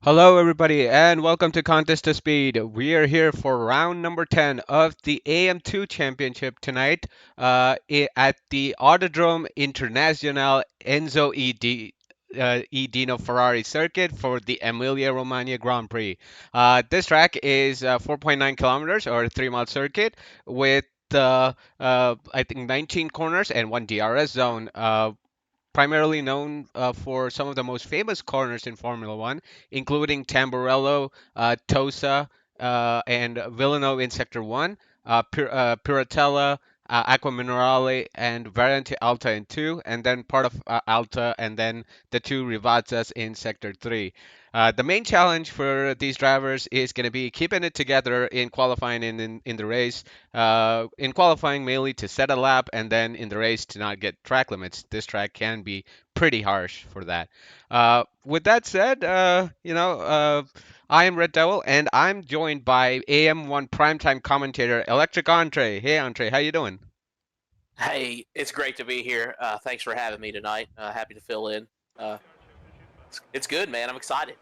Hello, everybody, and welcome to Contest to Speed. We are here for round number 10 of the AM2 Championship tonight at the Autodrome Internazionale Enzo E. Dino Ferrari circuit for the Emilia-Romagna Grand Prix. This track is 4.9 kilometers or a 3-mile circuit with I think 19 corners and one DRS zone. Primarily known for some of the most famous corners in Formula One, including Tamburello, Tosa, and Villeneuve in Sector 1, Piratella, Aqua Minerale, and Variante Alta in 2, and then part of Alta, and then the two Rivazzas in Sector 3. The main challenge for these drivers is going to be keeping it together in qualifying and in the race. In qualifying, mainly to set a lap, and then in the race to not get track limits. This track can be pretty harsh for that. With that said, I am Red Devil, and I'm joined by AM1 primetime commentator Electric Entre. Hey, Entre, how you doing? Hey, it's great to be here. Thanks for having me tonight. Happy to fill in. Uh, it's good, man. I'm excited.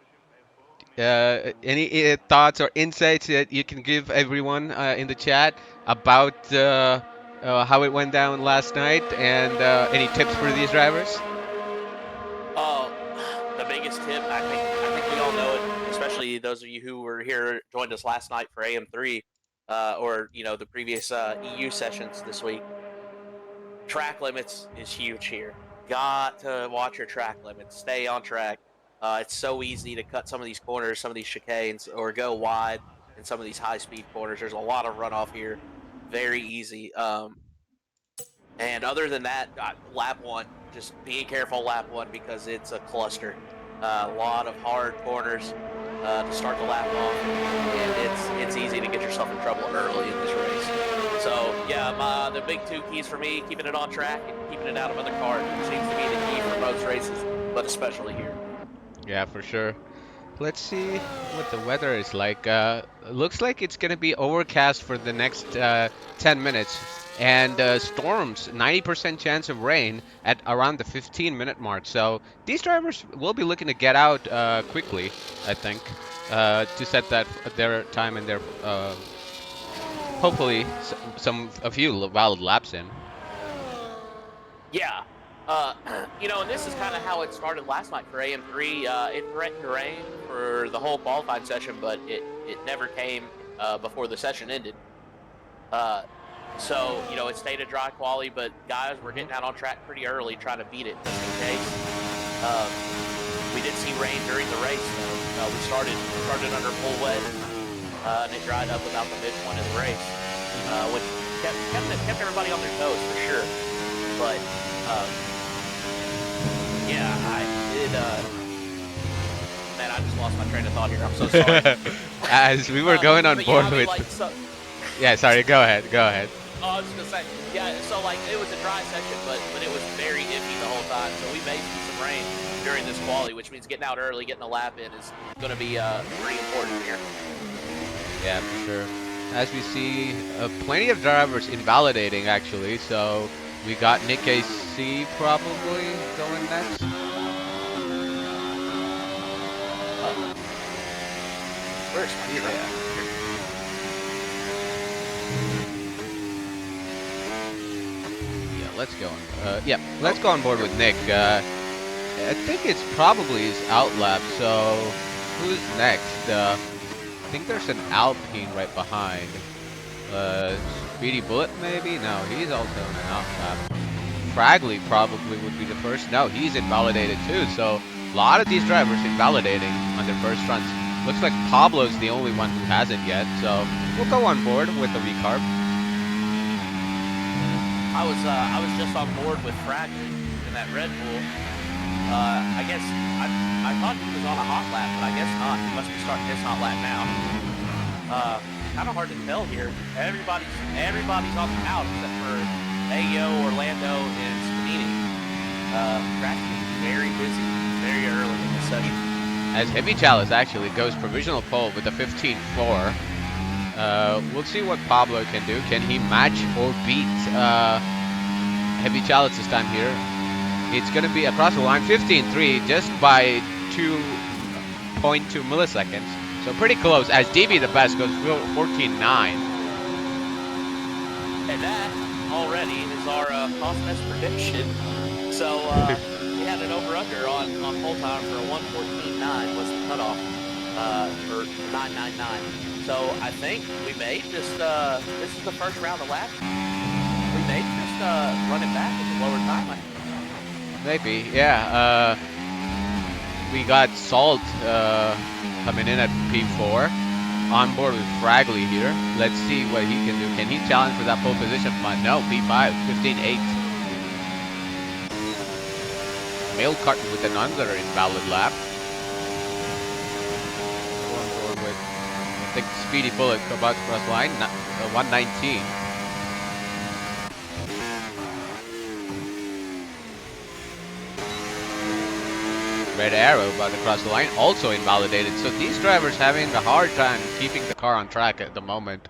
Any thoughts or insights that you can give everyone in the chat about how it went down last night, and any tips for these drivers? Uh, the biggest tip, I think we all know it, especially those of you who were here joined us last night for AM3, or the previous EU sessions this week. Track limits is huge here. Got to watch your track limits. Stay on track. It's so easy to cut some of these corners, some of these chicanes, or go wide in some of these high-speed corners. There's a lot of runoff here. Very easy. And other than that, lap one, just be careful lap one because it's a cluster. A lot of hard corners to start the lap off, and it's easy to get yourself in trouble early in this race. So yeah, the big two keys for me: keeping it on track and keeping it out of other cars. Seems to be the key for most races, but especially here. Yeah, for sure. Let's see what the weather is like. Looks like it's going to be overcast for the next 10 minutes. And storms, 90% chance of rain at around the 15-minute mark. So these drivers will be looking to get out quickly, I think, to set that their time and their hopefully a few valid laps in. Yeah. And this is kind of how it started last night for AM3. It threatened to rain for the whole qualifying session, but it never came before the session ended. So it stayed a dry quali, but guys were getting out on track pretty early trying to beat it just in case. We did see rain during the race, though. We started under full wet, and it dried up about the midpoint of the race, which kept everybody on their toes for sure. But yeah, I did. Man, I just lost my train of thought here. I'm so sorry. As we were going on but board yeah, I mean, with. like, so, Yeah, sorry. Go ahead. Go ahead. Oh, I was just gonna say, yeah. So like, it was a dry session, but it was very iffy the whole time. So we may see some rain during this quali, which means getting out early, getting a lap in is going to be pretty important here. Yeah, for sure. As we see, plenty of drivers invalidating actually. So we got Nick AC probably going next. Where's my truck? Yeah. Yeah, let's go. Yeah, let's go on board with Nick. I think it's probably his outlap. So who's next? I think there's an Alpine right behind. Uh, Speedy Bullet maybe? No, he's also on an outlap. Fragley probably would be the first. No, he's invalidated too. So a lot of these drivers invalidating on their first runs. Looks like Pablo's the only one who hasn't yet. So we'll go on board with the recarb. I was just on board with Fragley in that Red Bull. I guess I thought he was on a hot lap, but I guess not. He must be starting his hot lap now. Kind of hard to tell here. Everybody's on the out except for Ayo, Orlando, and Spanini. Track is very busy, very early in this session. As Heavy Chalice actually goes provisional pole with a 15.4. We'll see what Pablo can do. Can he match or beat Heavy Chalice this time here? It's going to be across the line 15.3 just by 2.2 milliseconds. So pretty close as DB the best goes 14.9. And that already is our cost best prediction. So we had an over-under on pole time for a 1:14.9 was the cutoff for 9.99. So I think we may just this is the first round of laps. We may just run it back at the lower time. Maybe, yeah. We got Salt coming in at P4. On board with Fragley here. Let's see what he can do. Can he challenge for that pole position? No, P5, 15.8. Mail Carton with another invalid lap. On board with, I think, Speedy Bullet about to cross line, 119. Red Arrow about to cross the line, also invalidated. So these drivers having a hard time keeping the car on track at the moment.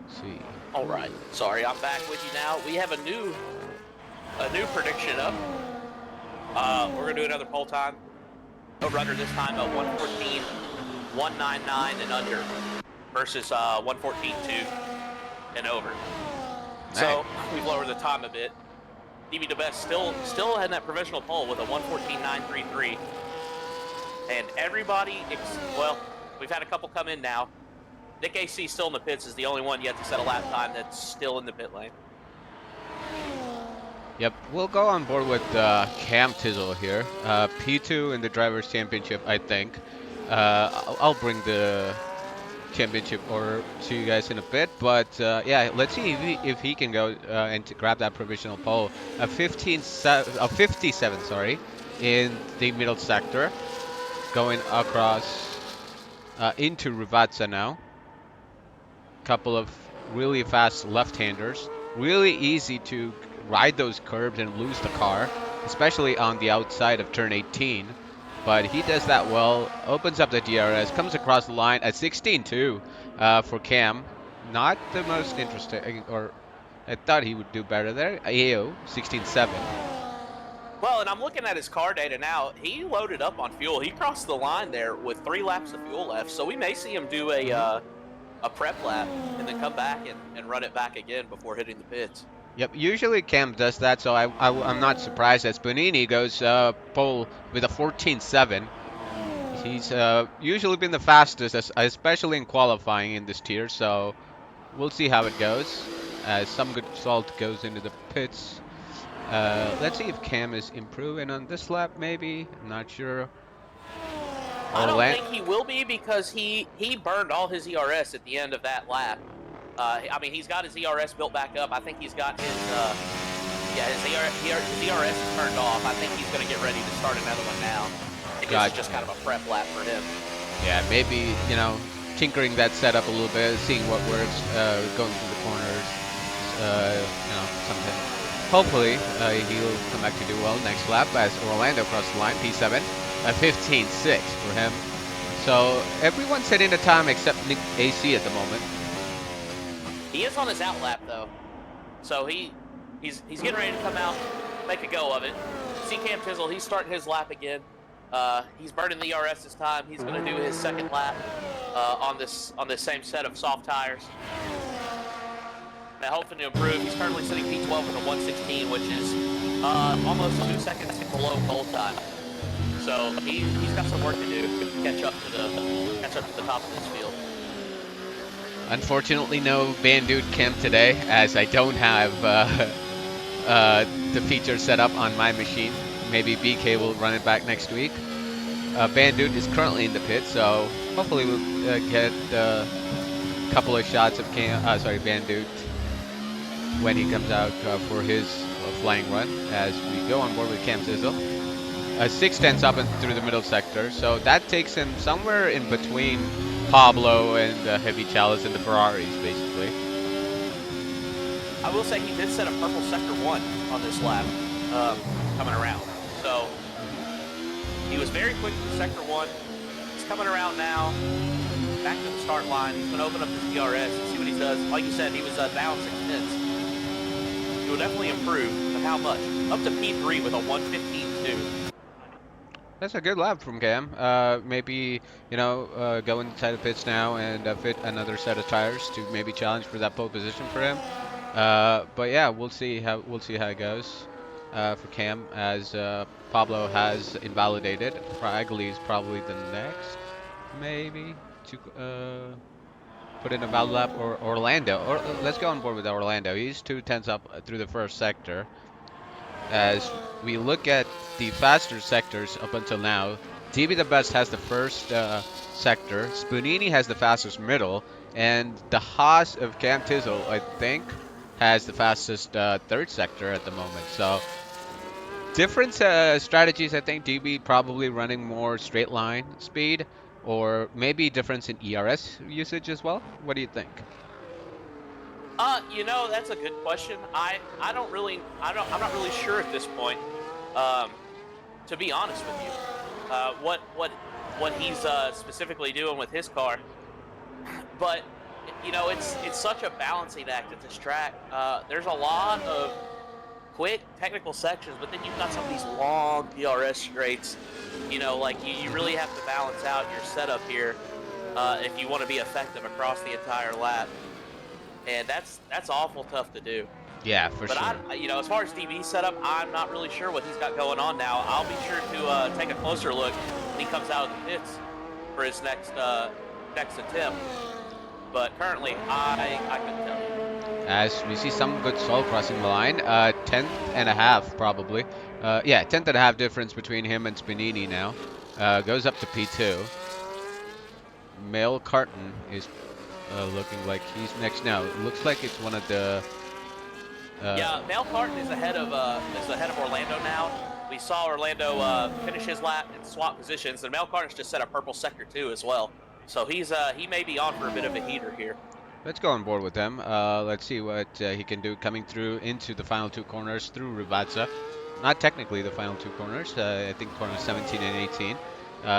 Let's see. All right, sorry, I'm back with you now. We have a new prediction up. We're gonna do another pole time. A runner this time of 1:14, 1:99 and under versus 1:14.2 and over. Nice. So we've lowered the time a bit. DB the best still had that provisional pole with a 1:14.933, and everybody well, we've had a couple come in now. Nick AC still in the pits is the only one yet to set a lap time that's still in the pit lane. Yep, we'll go on board with Cam Tizzle here. P2 in the Drivers' Championship, I think. I'll bring the championship order to you guys in a bit, but yeah, let's see if he can go and to grab that provisional pole. A 57, sorry, in the middle sector, going across into Rivazza now. Couple of really fast left-handers, really easy to ride those curbs and lose the car, especially on the outside of turn 18. But he does that well, opens up the DRS, comes across the line at 16.2 for Cam. Not the most interesting, or I thought he would do better there. AO, 16.7. Well, and I'm looking at his car data now. He loaded up on fuel. He crossed the line there with 3 laps of fuel left, so we may see him do a prep lap and then come back and run it back again before hitting the pits. Yep, usually Cam does that, so I'm not surprised that Bonini goes pole with a 14.7. He's usually been the fastest, especially in qualifying in this tier, so we'll see how it goes. As some good salt goes into the pits. Let's see if Cam is improving on this lap, maybe. I'm not sure. I don't think he will be because he burned all his ERS at the end of that lap. I mean, he's got his ERS built back up. I think he's got his his ERS is turned off. I think he's going to get ready to start another one now. I think it's just kind of a prep lap for him. Yeah, maybe, you know, tinkering that setup a little bit, seeing what works, going through the corners, something. Hopefully, he'll come back to do well next lap as Orlando across the line, P7, a 15.6 for him. So everyone's setting the time except Nick AC at the moment. He is on his out lap though, so he's getting ready to come out, make a go of it. See Cam Tizzle, he's starting his lap again. He's burning the ERS this time. He's going to do his second lap on this same set of soft tires. Now hoping to improve. He's currently sitting P12 with a 116, which is almost 2 seconds below goal time. So he's got some work to do to catch up to the top of this field. Unfortunately, no Bandute Chem today, as I don't have the feature set up on my machine. Maybe BK will run it back next week. Bandute is currently in the pit, so hopefully we'll get a couple of shots of Bandute when he comes out for his flying run as we go on board with Cam Sizzle. 6/10 up and through the middle sector, so that takes him somewhere in between Pablo and Heavy Chalice and the Ferraris, basically. I will say he did set a purple sector 1 on this lap coming around. So he was very quick in sector 1. He's coming around now, back to the start line. He's going to open up his DRS and see what he does. Like you said, he was down 6/10. He will definitely improve, but how much? Up to P3 with a 115.2. That's a good lap from Cam. Maybe go inside the pits now and fit another set of tires to maybe challenge for that pole position for him. But yeah, we'll see how it goes for Cam as Pablo has invalidated. Fragley is probably the next, maybe to put in a valid lap, or Orlando. Or let's go on board with Orlando. He's 2/10 up through the first sector. As we look at the faster sectors up until now, DB the Best has the first sector, Spoonini has the fastest middle, and the Haas of Cam Tizzle, I think, has the fastest third sector at the moment. So different strategies, I think. DB probably running more straight line speed, or maybe difference in ERS usage as well. What do you think? That's a good question. I'm not really sure at this point. To be honest with you, what he's specifically doing with his car, but it's such a balancing act at this track. There's a lot of quick technical sections, but then you've got some of these long DRS straights. You really have to balance out your setup here if you want to be effective across the entire lap. And that's awful tough to do. Yeah, for but sure. But as far as DB's setup, I'm not really sure what he's got going on now. I'll be sure to take a closer look when he comes out of the pits for his next attempt. But currently, I couldn't tell you. As we see some good soul crossing the line, 10th and a half probably. 10th and a half difference between him and Spinini now. Goes up to P2. Male Carton is looking like he's next now. It looks like it's one of the. Male Carton is ahead of Orlando now. We saw Orlando finish his lap and swap positions, and Male Carton's just set a purple sector 2 as well. So he may be on for a bit of a heater here. Let's go on board with him. Let's see what he can do coming through into the final two corners through Rivazza. Not technically the final two corners. I think corners 17 and 18.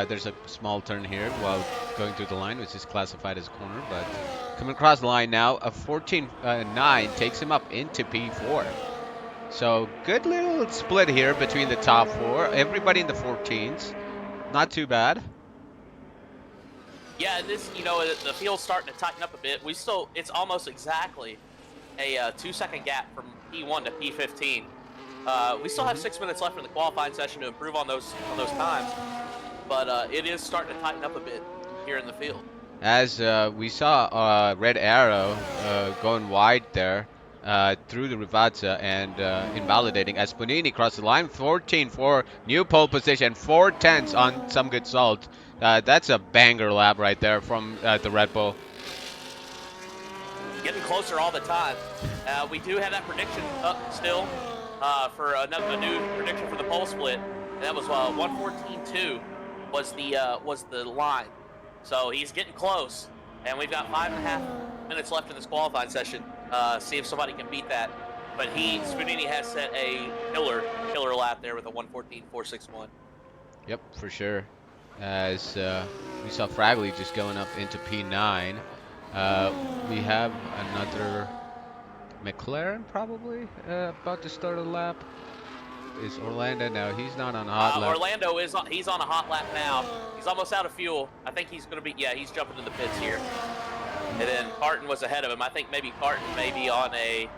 There's a small turn here while going through the line, which is classified as a corner, but coming across the line now, a 14.9 takes him up into P4. So good little split here between the top four. Everybody in the 14s. Not too bad. Yeah, the field's starting to tighten up a bit. It's almost exactly a 2-second gap from P1 to P15. We still have 6 minutes left in the qualifying session to improve on those times. But it is starting to tighten up a bit here in the field. As we saw Red Arrow going wide there through the Rivazza and invalidating as Bonini crossed the line. 14-4, new pole position, 4/10 on some good salt. That's a banger lap right there from the Red Bull. Getting closer all the time. We do have that prediction up still for a new prediction for the pole split. And that was 1:14.2. Was the line, so he's getting close. and we've got 5.5 minutes left in this qualifying session. See if somebody can beat that. But Spunini has set a killer lap there with a 1:14.461. Yep, for sure. As we saw Fragley just going up into P9. We have another McLaren probably about to start a lap. Is Orlando? No, he's not on a hot lap. Orlando he's on a hot lap now. He's almost out of fuel. I think he's going to be, yeah, he's jumping in the pits here. And then Carton was ahead of him. I think maybe Carton may be on a,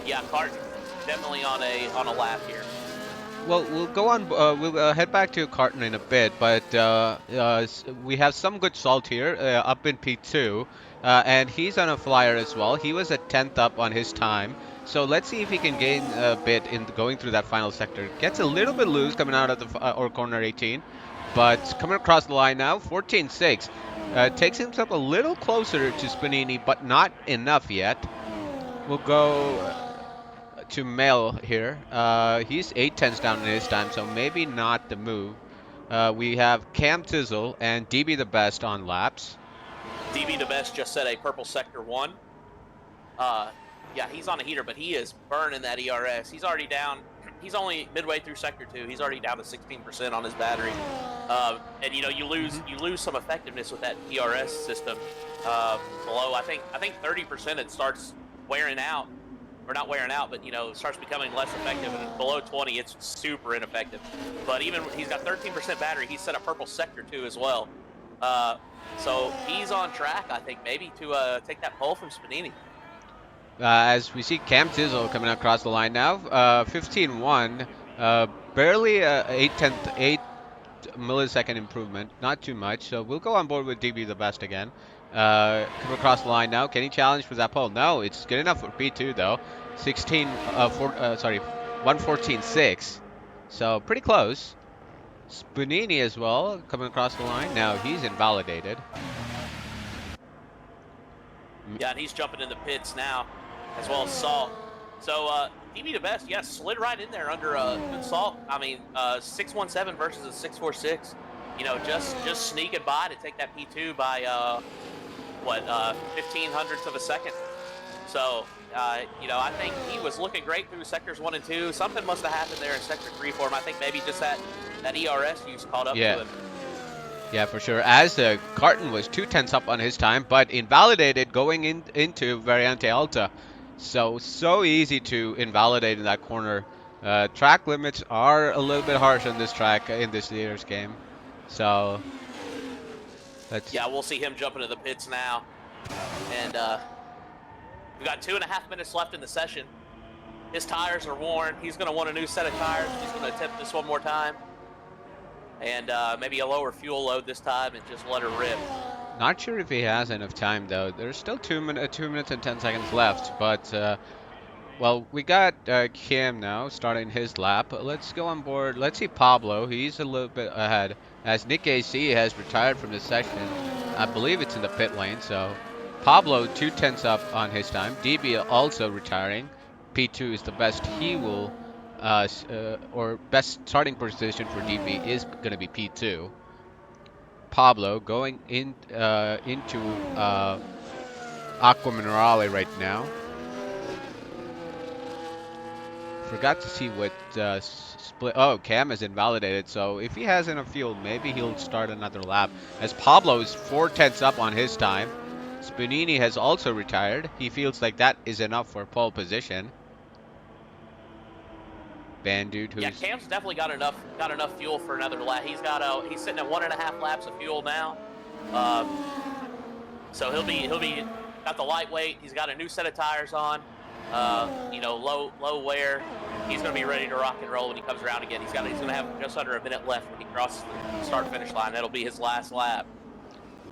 yeah, Carton definitely on a lap here. Well, we'll go on. We'll head back to Carton in a bit, but we have some good salt here up in P2, and he's on a flyer as well. He was a 10th up on his time, so let's see if he can gain a bit in going through that final sector. Gets a little bit loose coming out of the or corner 18, but coming across the line now, 14.6. Takes himself a little closer to Spanini, but not enough yet. We'll go to Mel here. He's 8 tenths down in his time, so maybe not the move. We have Cam Tizzle and DB the best on laps. DB the best just set a purple sector 1. Yeah, he's on a heater, but he is burning that ERS. He's already down. He's only midway through sector 2. He's already down to 16% on his battery. And you lose some effectiveness with that ERS system. Below, I think 30% it starts wearing out, or not wearing out, but starts becoming less effective. And below 20, it's super ineffective. But even he's got 13% battery. He's set a purple sector 2 as well. So he's on track, I think, maybe to take that pole from Spanini. As we see Cam Tizzle coming across the line now, 15.1, barely 8 millisecond improvement, not too much. So we'll go on board with DB the best again. Come across the line now. Can he challenge for that pole? No, it's good enough for P2 though. 114.6. So pretty close. Spunini as well coming across the line. Now he's invalidated. Yeah, and he's jumping in the pits now, as well as Salt. So DB the best, yes, slid right in there under good Salt. I mean, 617 versus a 646. Just sneaking by to take that P2 by 15 hundredths of a second. So I think he was looking great through sectors 1 and 2. Something must have happened there in sector 3 for him. I think maybe just that ERS use caught up to him. Yeah, for sure. As Carton was 2 tenths up on his time, but invalidated going into Variante Alta. So easy to invalidate in that corner. Track limits are a little bit harsh on this track in this year's game. So yeah, we'll see him jump into the pits now. And we've got 2.5 minutes left in the session. His tires are worn. He's going to want a new set of tires. He's going to attempt this one more time. And maybe a lower fuel load this time and just let her rip. Not sure if he has enough time though. There's still 2 minutes and 10 seconds left, but well, we got Kim now starting his lap. Let's go on board. Let's see Pablo. He's a little bit ahead as Nick AC has retired from the session. I believe it's in the pit lane, so Pablo 2 tenths up on his time. DB also retiring. P2 is the best he will or best starting position for DB is going to be P2. Pablo going into Aqua Minerale right now. Forgot to see what split. Oh, Cam is invalidated, so if he has enough fuel, maybe he'll start another lap. As Pablo is 4 tenths up on his time. Spunini has also retired. He feels like that is enough for pole position. Bandute, who's Cam's definitely got enough fuel for another lap. He's sitting at 1.5 laps of fuel now. So he'll be got the lightweight. He's got a new set of tires on. Low wear. He's going to be ready to rock and roll when he comes around again. He's going to have just under a minute left when he crosses the start-finish line. That'll be his last lap,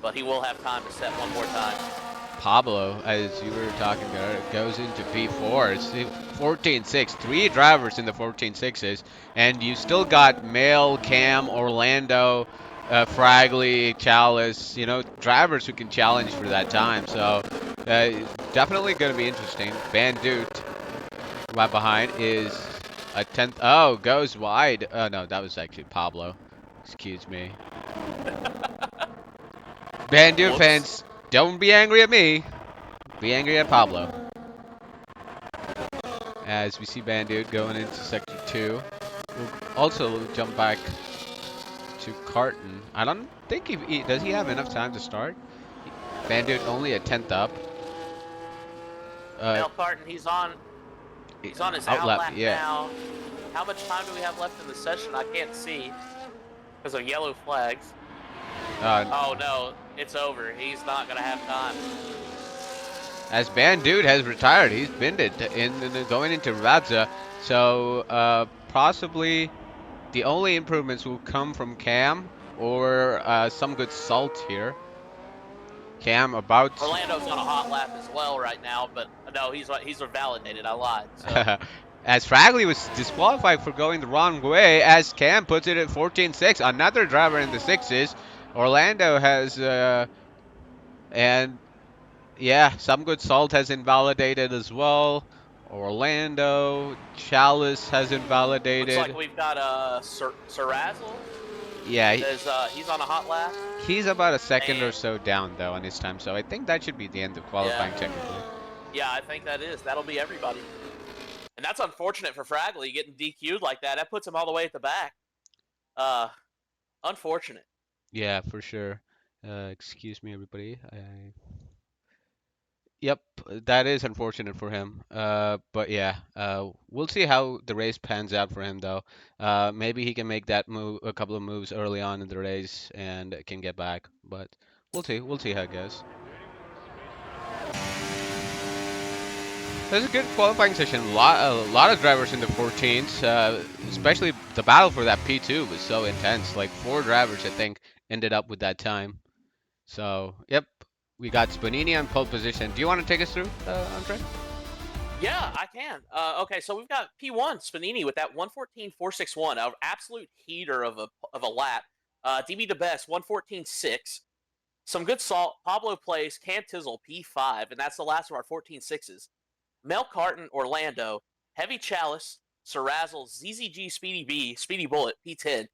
but he will have time to set one more time. Pablo, as you were talking about, goes into P4. It's 14.6. 3 drivers in the 14.6s, and you still got Male, Cam, Orlando, Fragley, Chalice, drivers who can challenge for that time. So definitely going to be interesting. Bandute, right behind, is a 10th. Oh, goes wide. Oh, no, that was actually Pablo. Excuse me. Bandit Whoops. fans, don't be angry at me. Be angry at Pablo. As we see Bandit going into sector 2. We'll also jump back to Carton. I don't think does he have enough time to start? Bandit only a tenth up. Uh, Mel Carton, he's on his outlap, outlap yeah. now. How much time do we have left in the session? I can't see because of yellow flags. Uh, Oh no, it's over. He's not gonna have time. as Bandit has retired, he's binned it going into Radza. So possibly the only improvements will come from Cam or some good salt here. Cam about Orlando's on a hot lap as well right now, but no, he's validated. I lied. So as Fragley was disqualified for going the wrong way, as Cam puts it at 14-6. Another driver in the sixes. Orlando has and yeah, some good salt has invalidated as well. Orlando, Chalice has looks like invalidated. we've got Sarazzle. Yeah, He's on a hot lap, he's about a second or and so down though on his time, so I think that should be the end of yeah, qualifying technically. yeah, I think that'll be everybody, and that's unfortunate for Fragley getting DQ'd like that. That puts him all the way at the back. Uh, Unfortunate. Yeah, for sure. Excuse me, everybody. Yep, that is unfortunate for him. But yeah, we'll see how the race pans out for him, though. Maybe he can make that move, a couple of moves early on in the race, and can get back. But we'll see. We'll see how it goes. It was a good qualifying session. A lot of drivers in the 14s, especially the battle for that P2 was so intense. Like four drivers, I think, ended up with that time. So, yep, we got Spanini on pole position. Do you want to take us through, Andre? Yeah, I can. Okay, so we've got P1 Spanini with that 114.461, an absolute heater of a lap. DB the best 114.6. Some good salt. Pablo Place, Cantizzle P5, and that's the last of our 14.6s. Mel Carton, Orlando, Heavy Chalice, Sarazzle, ZZG Speedy B, Speedy Bullet P10,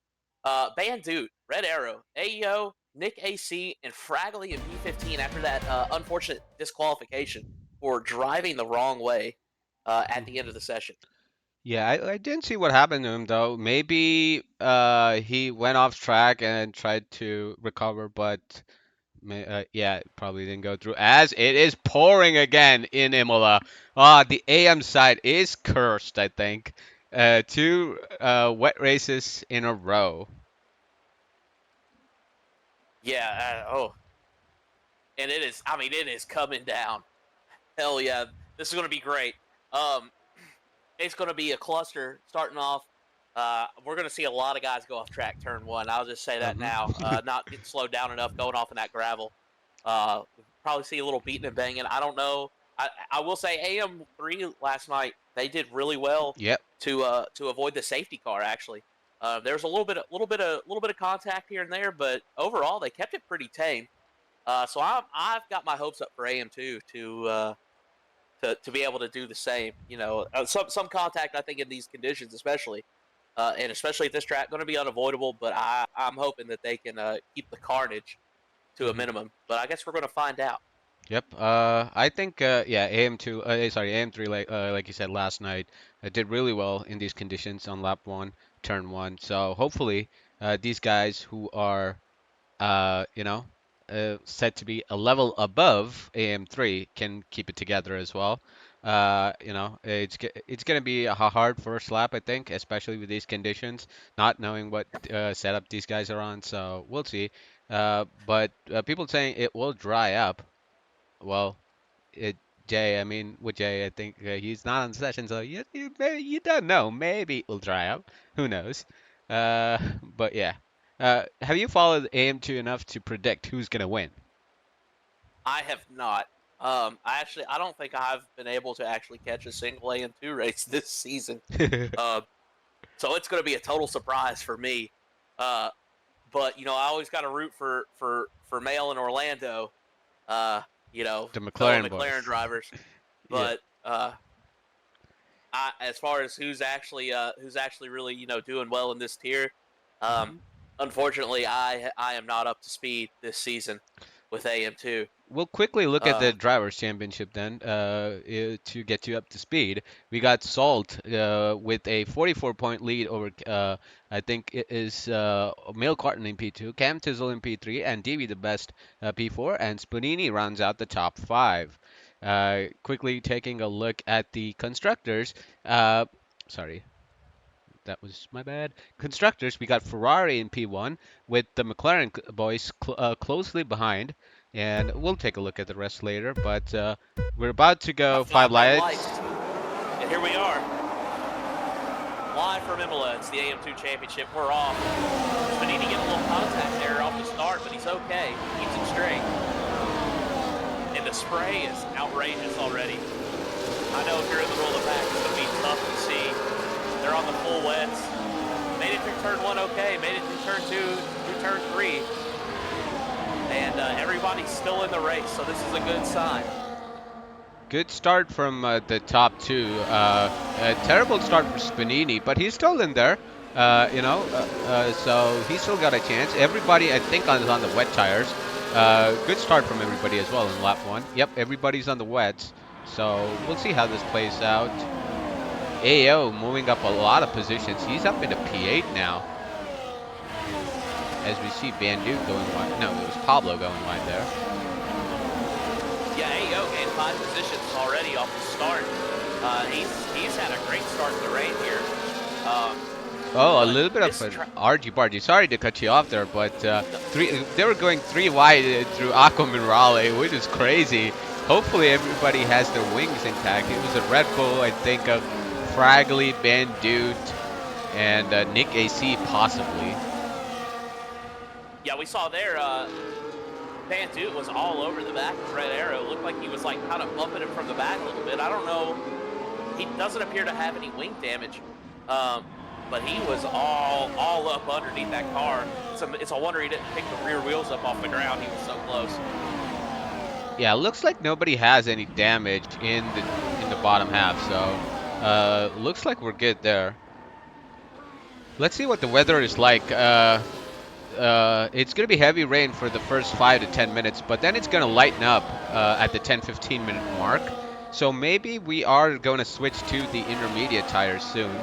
Bandute, Red Arrow, AEO, Nick AC, and Fragley in P15 after that unfortunate disqualification for driving the wrong way at the end of the session. Yeah, I didn't see what happened to him though. Maybe he went off track and tried to recover, but yeah, it probably didn't go through. As it is pouring again in Imola. Ah, the AM side is cursed, I think. Two wet races in a row. Yeah, oh, and it is, I mean, it is coming down. Hell yeah, this is going to be great. Um, it's going to be a cluster starting off. We're going to see a lot of guys go off track turn one. I'll just say that Mhm. now. Not getting slowed down enough going off in that gravel. Probably see a little beating and banging. I don't know. I will say AM3 last night they did really well Yep. to avoid the safety car. Actually, there's a little bit of contact here and there, but overall they kept it pretty tame. So I've got my hopes up for AM2 to be able to do the same. You know, some contact I think in these conditions, especially, and especially at this track, going to be unavoidable. But I'm hoping that they can keep the carnage to a Mhm. minimum. But I guess we're going to find out. Yep. I think yeah, AM2, sorry, AM3, like you said last night, did really well in these conditions on lap one, turn one. So hopefully, these guys who are you know, said to be a level above AM3 can keep it together as well. It's gonna be a hard first lap, I think, especially with these conditions, not knowing what setup these guys are on. So we'll see. But people saying it will dry up. Well, it, Jay, I mean, with Jay, I think he's not on session, so you don't know. Maybe it will dry up. Who knows? But yeah. Have you followed AM2 enough to predict who's gonna win? I have not. I don't think I've been able to actually catch a single AM2 race this season. Uh, so it's going to be a total surprise for me. Uh, but you know, I always got to root for Mail in Orlando. Uh, you know, The fellow McLaren McLaren boys. drivers. Yeah. But as far as who's actually really doing well in this tier, um, Mhm. unfortunately, I am not up to speed this season. with AM2. We'll quickly look at the Um, drivers' championship then to get you up to speed. We got Salt with a 44-point lead over, I think it is Male Carton in P2, Cam Tizzle in P3, and DV the best P4, and Spanini rounds out the top five. Quickly taking a look at the constructors. Uh, sorry, that was my bad. Constructors, we got Ferrari in P1 with the McLaren boys closely behind, and we'll take a look at the rest later. But we're about to go top five five red lights. lights, and here we are, live from Imola. It's the AM2 Championship. We're off. Spanini getting a little contact there off the start, but he's okay. Keeps it straight. And the spray is outrageous already. I know if you're in the middle of the pack, it's going to be tough to see. They're on the full wets. Made it through turn one okay. Made it through turn two, through turn three. And everybody's still in the race, so this is a good sign. Good start from the top two. A terrible start for Spanini, but he's still in there. So he's still got a chance. Everybody, I think, is on the wet tires. Good start from everybody as well in lap one. Yep, everybody's on the wets. So we'll see how this plays out. AO moving up a lot of positions. He's up into P8 now. As we see Bandu going wide. No, it was Pablo going wide there. Yeah, AO gained 5 positions already off the start. He's had a great start to the rain here. Oh, a little bit of an argy-bargy. Sorry to cut you off there, but they were going three wide through Aquaman which is crazy. Hopefully everybody has their wings intact. It was a Red Bull, I think, of Fragley, Bandute, and Nick AC possibly. Yeah, we saw there, Van Dude was all over the back of Red Arrow. Looked like he was like kind of bumping him from the back a little bit. I don't know. He doesn't appear to have any wing damage, but he was all up underneath that car. It's a wonder he didn't pick the rear wheels up off the ground. He was so close. Yeah, looks like nobody has any damage in the bottom half, so looks like we're good there. Let's see what the weather is like. It's going to be heavy rain for the first 5 to 10 minutes, but then it's going to lighten up at the 10-15 minute mark. So maybe we are going to switch to the intermediate tires soon.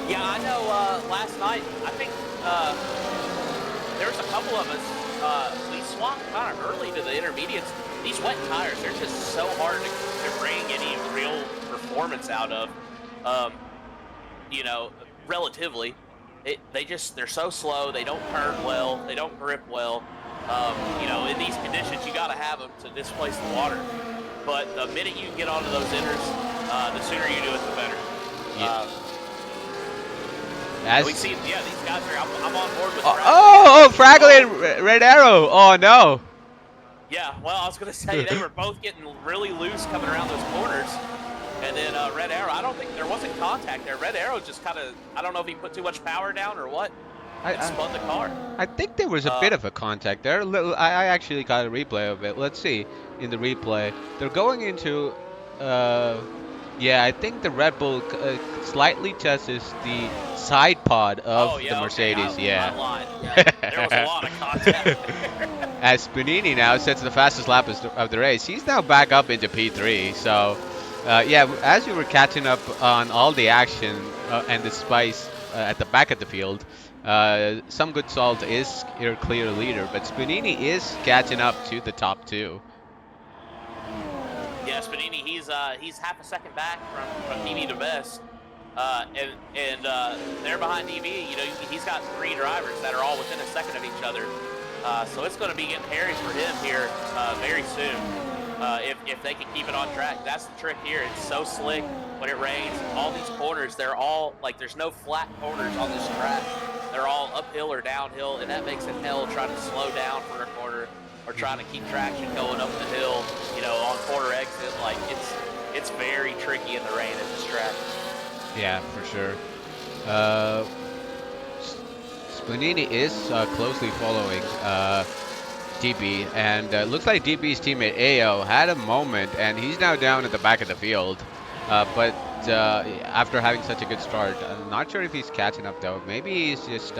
Yeah, I know. Last night, I think there was a couple of us. We swapped kind of early to the intermediates. These wet tires, they're just so hard to bring any real performance out of. Relatively. They're so slow. They don't turn well. They don't grip well. In these conditions, you got to have them to displace the water. But the minute you get onto those inners, the sooner you do it, the better. Yeah. We see, these guys are. I'm on board with. Fragley and Red Arrow. Oh no. Yeah, well, I was gonna say they were both getting really loose coming around those corners. And then Red Arrow, I don't think there wasn't contact there. Red Arrow just kind of, I don't know if he put too much power down or what, and spun the car. I think there was a bit of a contact there. I actually got a replay of it. Let's see in the replay. They're going into, I think the Red Bull slightly touches the side pod of the Mercedes. Okay. I lied. Yeah, there was a lot of contact. As Spanini now sets the fastest lap of the race, he's now back up into P3. So. As we were catching up on all the action and the spice at the back of the field, Some Good Salt is your clear leader, but Spanini is catching up to the top two. Yeah, Spanini, he's half a second back from DB to best, and they're behind DB. He's got 3 drivers that are all within a second of each other, so it's going to be getting hairy for him here very soon. If they can keep it on track. That's the trick here. It's so slick when it rains. All these corners, they're all, like, there's no flat corners on this track. They're all uphill or downhill, and that makes it hell trying to slow down for a corner or trying to keep traction going up the hill, on corner exit. Like, it's very tricky in the rain at this track. Yeah, for sure. Spanini is closely following DB, and looks like DB's teammate AO had a moment, and he's now down at the back of the field. But after having such a good start, I'm not sure if he's catching up though. Maybe he's just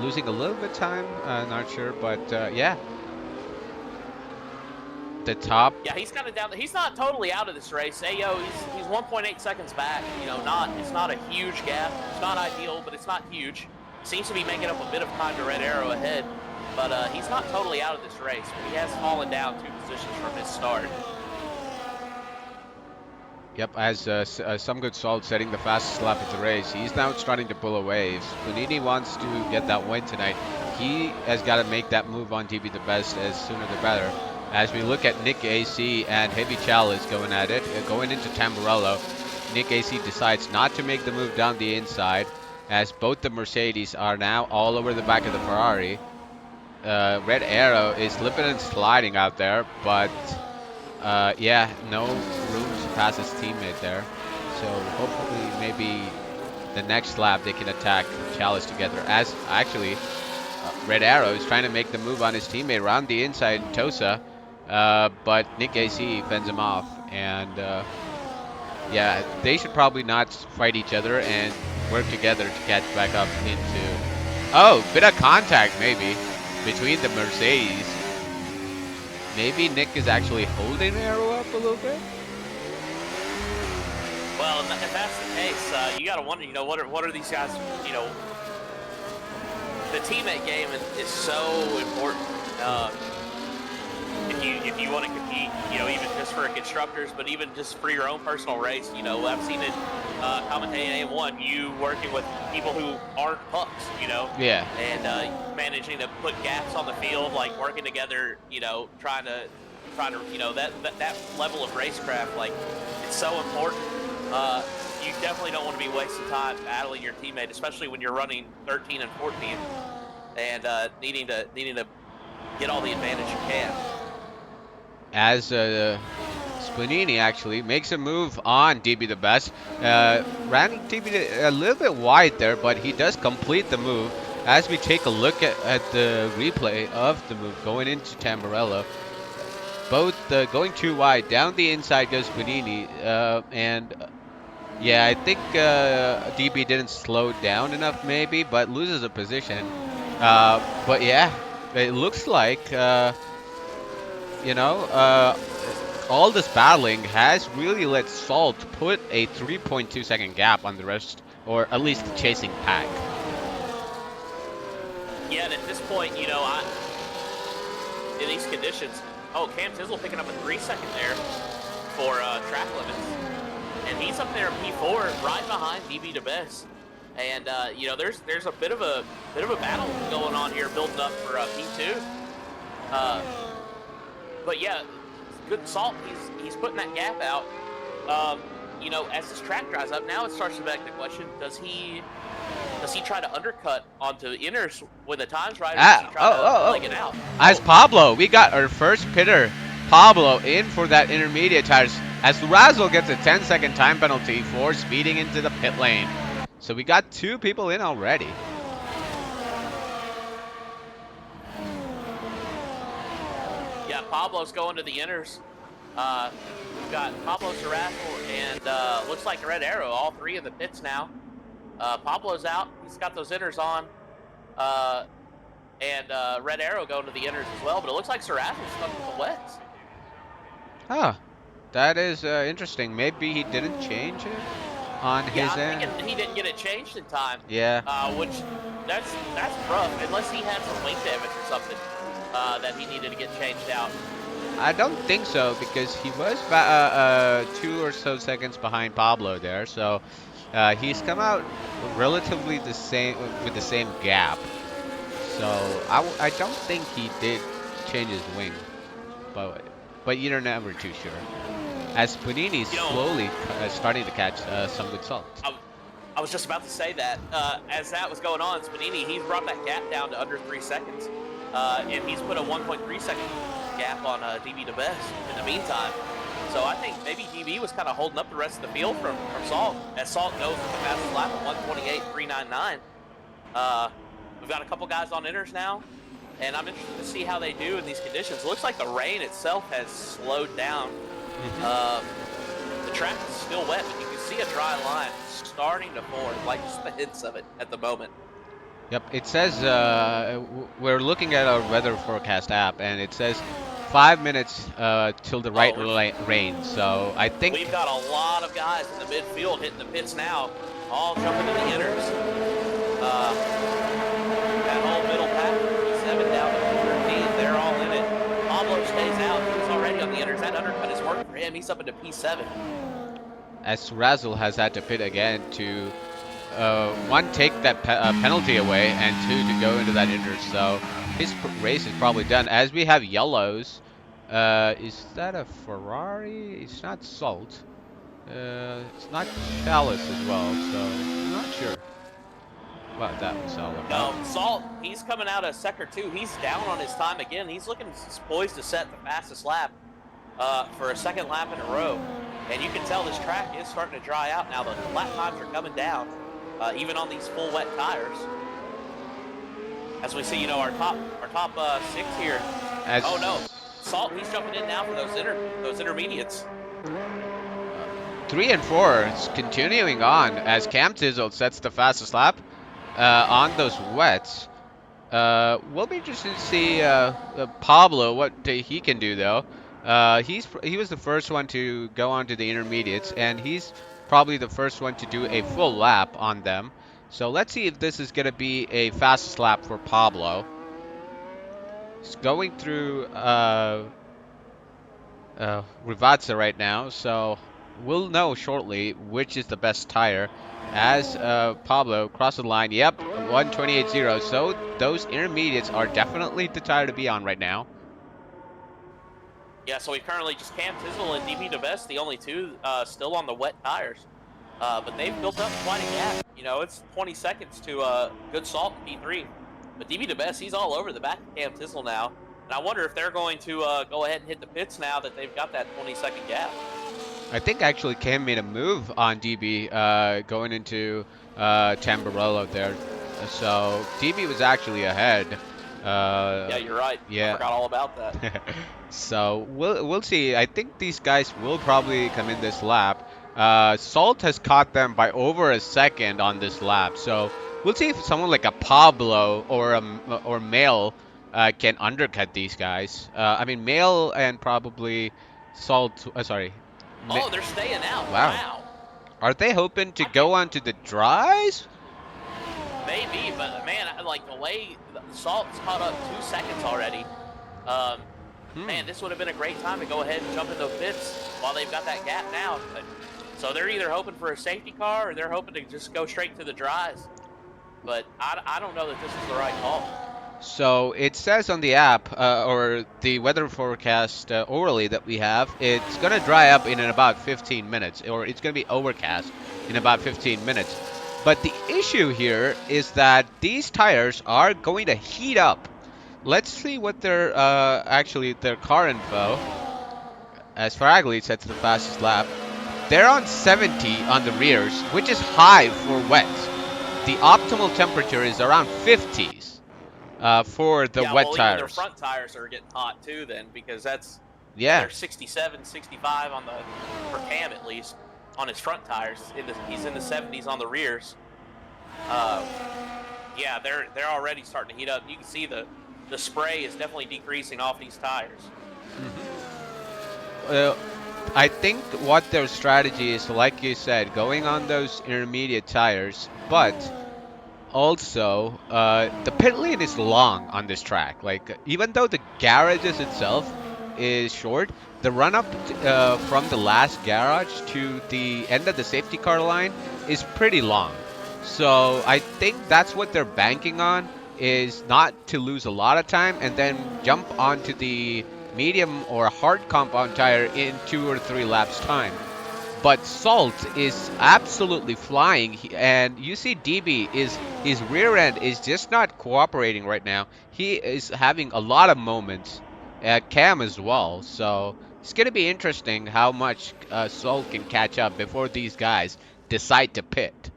losing a little bit time. Not sure, but yeah, the top. Yeah, he's kind of down. He's not totally out of this race. Ayo, he's 1.8 seconds back. You know, it's not a huge gap. It's not ideal, but it's not huge. Seems to be making up a bit of time to Red Arrow ahead, but he's not totally out of this race. But he has fallen down 2 positions from his start. Yep, as some good salt setting the fastest lap of the race. He's now starting to pull away. If Bonini wants to get that win tonight, he has got to make that move on TV the best as sooner the better. As we look at Nick AC and Heavy Chalice going at it, going into Tamburello, Nick AC decides not to make the move down the inside, as both the Mercedes are now all over the back of the Ferrari. Red Arrow is slipping and sliding out there, but yeah, no room to pass his teammate there. So hopefully maybe the next lap they can attack Chalice together. As actually, Red Arrow is trying to make the move on his teammate around the inside Tosa, but Nick AC fends him off. And yeah, they should probably not fight each other and work together to catch back up into... Oh, bit of contact maybe between the Mercedes. Maybe Nick is actually holding Arrow up a little bit. Well, if that's the case, you got to wonder. You know, what are these guys? You know, the teammate game is so important. If you want to compete, you know, even just for constructors, but even just for your own personal race, you know, I've seen it commentating AM1, you working with people who aren't pucks, you know, Yeah. and managing to put gaps on the field, like working together, you know, trying to, you know, that level of racecraft, like it's so important. You definitely don't want to be wasting time battling your teammate, especially when you're running 13 and 14 and needing to get all the advantage you can. As Spanini actually makes a move on DB the best. Ran DB a little bit wide there, but he does complete the move. As we take a look at the replay of the move going into Tamburello, both going too wide. Down the inside goes Spanini, and yeah, I think DB didn't slow down enough maybe, but loses a position. But yeah, it looks like, you know, all this battling has really let Salt put a 3.2-second gap on the rest, or at least the chasing pack. Yeah, and at this point, you know, in these conditions, oh, Cam Tizzle picking up a 3-second there for track limits, and he's up there in P4, right behind DB DeBest. And you know, there's a bit of a battle going on here, building up for P2. But yeah, good Salt. He's putting that gap out. You know, as this track dries up, now it starts to beg the question: Does he try to undercut onto inners when the time's right, or does he try to leg it out? As Pablo, we got our first pitter, Pablo, in for that intermediate tires. As Razzle gets a 10-second time penalty for speeding into the pit lane. So we got 2 people in already. Yeah, Pablo's going to the inners. We've got Pablo Serrazzle and looks like Red Arrow, all 3 in the pits now. Pablo's out. He's got those inners on. And Red Arrow going to the inners as well. But it looks like Serrazzle's stuck with the wets. Huh. That is interesting. Maybe he didn't change it on his end. Yeah, I'm thinking he didn't get it changed in time. Yeah. Which, that's rough. Unless he had some wing damage or something that he needed to get changed out. I don't think so, because he was 2 or so seconds behind Pablo there. So he's come out relatively the same with the same gap. So I don't think he did change his wing, but you're never too sure. As Panini's slowly starting to catch some good salt. I was just about to say that. As that was going on, Spanini, he's brought that gap down to under 3 seconds. And he's put a 1.3 second gap on DB DeBest in the meantime. So I think maybe DB was kind of holding up the rest of the field from Salt, as Salt goes with the fastest lap at 128.399. We've got a couple guys on inners now, and I'm interested to see how they do in these conditions. It looks like the rain itself has slowed down. The track is still wet, but you can see a dry line starting to form, like just the hints of it at the moment. Yep, it says we're looking at our weather forecast app, and it says 5 minutes till the right Oh, rain. So I we've think got a lot of guys in the midfield hitting the pits now, all jumping to the inners. That whole middle pack from P7 down to P13, they're all in it. Pablo stays out. He was already on the inners. That undercut is working for him. He's up into P7. as Razzle has had to pit again to one take that penalty away, and two to go into that inner. So his race is probably done. As we have yellows, is that a Ferrari? It's not Salt. It's not Chalice as well. So I'm not sure what that was all about. No, Salt, he's coming out of sector 2. He's down on his time again. He's looking poised to set the fastest lap for a second lap in a row. And you can tell this track is starting to dry out now. The lap times are coming down, even on these full wet tires. As we see, you know, our top six here. As Oh no, Salt, he's jumping in now for those intermediates. 3 and 4 is continuing on as Cam Tizzle sets the fastest lap on those wets. We'll be interested to see Pablo what he can do though. He was the first one to go on to the intermediates, and he's probably the first one to do a full lap on them. So let's see if this is going to be a fastest lap for Pablo. He's going through Rivazza right now, so we'll know shortly which is the best tire. As Pablo crosses the line, yep, 128.0. So those intermediates are definitely the tire to be on right now. Yeah, so we currently just Cam Tizzle and DP DeBest, the only two still on the wet tires. But they've built up quite a gap. You know, it's 20 seconds to good Salt in P3. But DP DeBest, he's all over the back of Cam Tizzle now. And I wonder if they're going to go ahead and hit the pits now that they've got that 20-second gap. I think actually Cam made a move on DB going into Tamburello there. So DB was actually ahead. Yeah, you're right. I Yeah. forgot all about that. So we'll see. I think these guys will probably come in this lap. Salt has caught them by over a second on this lap. So we'll see if someone like a Pablo or Mail can undercut these guys. I mean Mail and probably Salt. Sorry. Ma Oh, they're staying out. wow. Wow. Are they hoping to I can't. go on to the dries? Maybe, but man, like the way Salt's caught up 2 seconds already. Um, Hmm. Man, this would have been a great time to go ahead and jump in those pits while they've got that gap now. But, so they're either hoping for a safety car or they're hoping to just go straight to the dries. But I don't know that this is the right call. So it says on the app or the weather forecast orally that we have, it's going to dry up in about 15 minutes, or it's going to be overcast in about 15 minutes. But the issue here is that these tires are going to heat up. Let's see what their actually their car info. As Faragli sets the fastest lap, they're on 70 on the rears, which is high for wet. The optimal temperature is around 50s for the Yeah, wet well, even their tires. front tires are getting hot too then because Yeah. they're 67, 65 on the, for Cam at least, on his front tires. He's in the 70s on the rears. Uh, yeah, they're already starting to heat up. You can see the spray is definitely decreasing off these tires. Uh, I think what their strategy is, like you said, going on those intermediate tires, but also the pit lane is long on this track. Like even though the garages itself is short, the run up from the last garage to the end of the safety car line is pretty long. So I think that's what they're banking on, is not to lose a lot of time and then jump onto the medium or hard compound tire in 2 or 3 laps time. But Salt is absolutely flying, and you see DB is his rear end is just not cooperating right now. He is having a lot of moments. Cam as well, so it's gonna be interesting how much Salt can catch up before these guys decide to pit.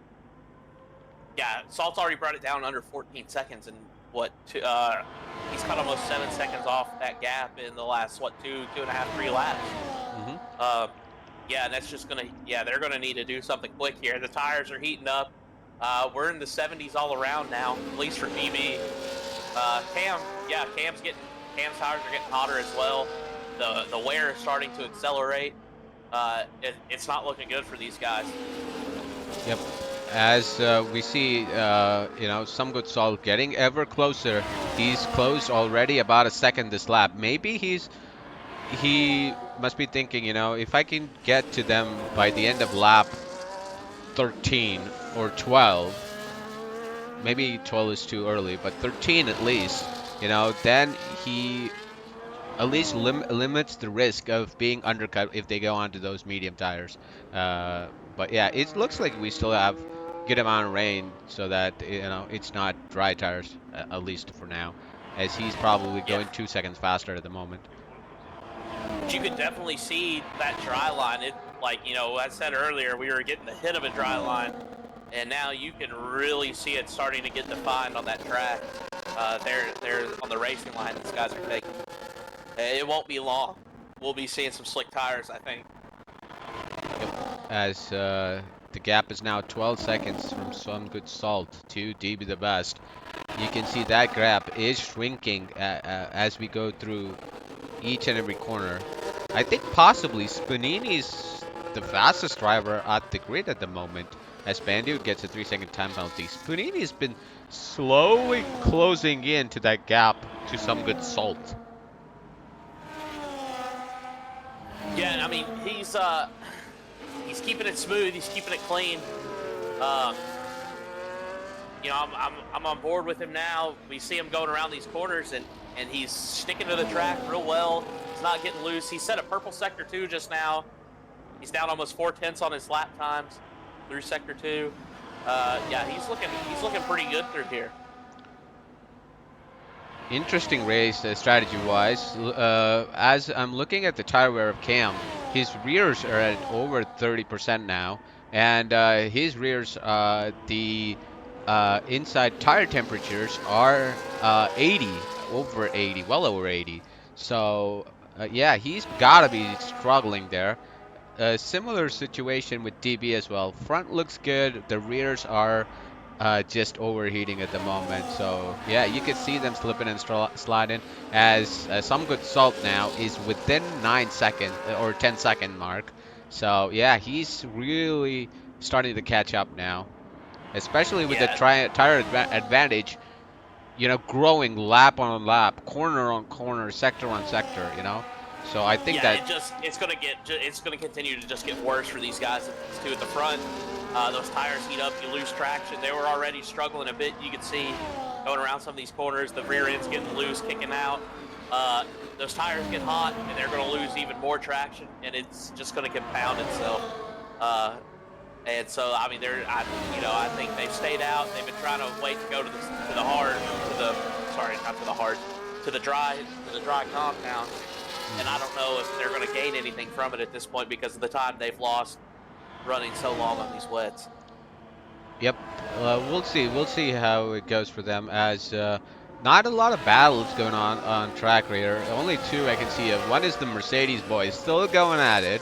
Yeah, Salt's already brought it down under 14 seconds, and he's cut almost 7 seconds off that gap in the last two and a half, 3 laps. Hmm. Uh, yeah, and that's just gonna, yeah, they're gonna need to do something quick here. The tires are heating up. We're in the 70s all around now, at least for DB. Cam's tires are getting hotter as well. The wear is starting to accelerate. It's not looking good for these guys. Yep. As we see, some good salt getting ever closer. He's close already about a second this lap. Maybe he must be thinking, if I can get to them by the end of lap 13 or 12, maybe 12 is too early, but 13 at least, then he at least limits the risk of being undercut if they go onto those medium tires. But yeah, it looks like we still have good amount of rain so that it's not dry tires, at least for now, as he's probably Yeah, going 2 seconds faster at the moment. but you could definitely see that dry line. It like I said earlier, we were getting the hit of a dry line, and now you can really see it starting to get defined on that track. They're on the racing line. These guys are taking. It won't be long. We'll be seeing some slick tires, I think. Yep. As the gap is now 12 seconds from Some Good Salt to DB the Best. You can see that gap is shrinking as we go through each and every corner. I think possibly Spanini's the fastest driver at the grid at the moment, as Bandu gets a 3-second time penalty. Spanini's been slowly closing in to that gap to Some Good Salt. Yeah, and I mean he's keeping it smooth. He's keeping it clean. Um, I'm on board with him now. We see him going around these corners, and he's sticking to the track real well. He's not getting loose. He set a purple sector 2 just now. He's down almost 4/10 on his lap times through sector 2. Yeah, he's looking pretty good through here. Interesting race strategy-wise. As I'm looking at the tire wear of Cam, his rears are at over 30% now, and his rears, the inside tire temperatures are 80, over 80, well over 80. So yeah, he's got to be struggling there. A similar situation with DB as well. Front looks good. The rears are just overheating at the moment. So yeah, you could see them slipping and sliding as Some Good Salt now is within 9 seconds or 10-second mark. So yeah, he's really starting to catch up now, especially with the Yeah, tire advantage. Growing lap on lap, corner on corner, sector on sector. So I think yeah, that. it's gonna continue to just get worse for these guys too at the front. Those tires heat up, you lose traction. They were already struggling a bit. You can see going around some of these corners, the rear end's getting loose, kicking out. Those tires get hot, and they're going to lose even more traction, and it's just going to compound itself. And so, I mean, I think they've stayed out. They've been trying to wait to go to the hard, sorry, not to the hard, to the dry compound. And I don't know if they're going to gain anything from it at this point because of the time they've lost running so long on these wets. Yep. We'll see. We'll see how it goes for them as not a lot of battles going on track here. Only two I can see of. One is the Mercedes boys still going at it.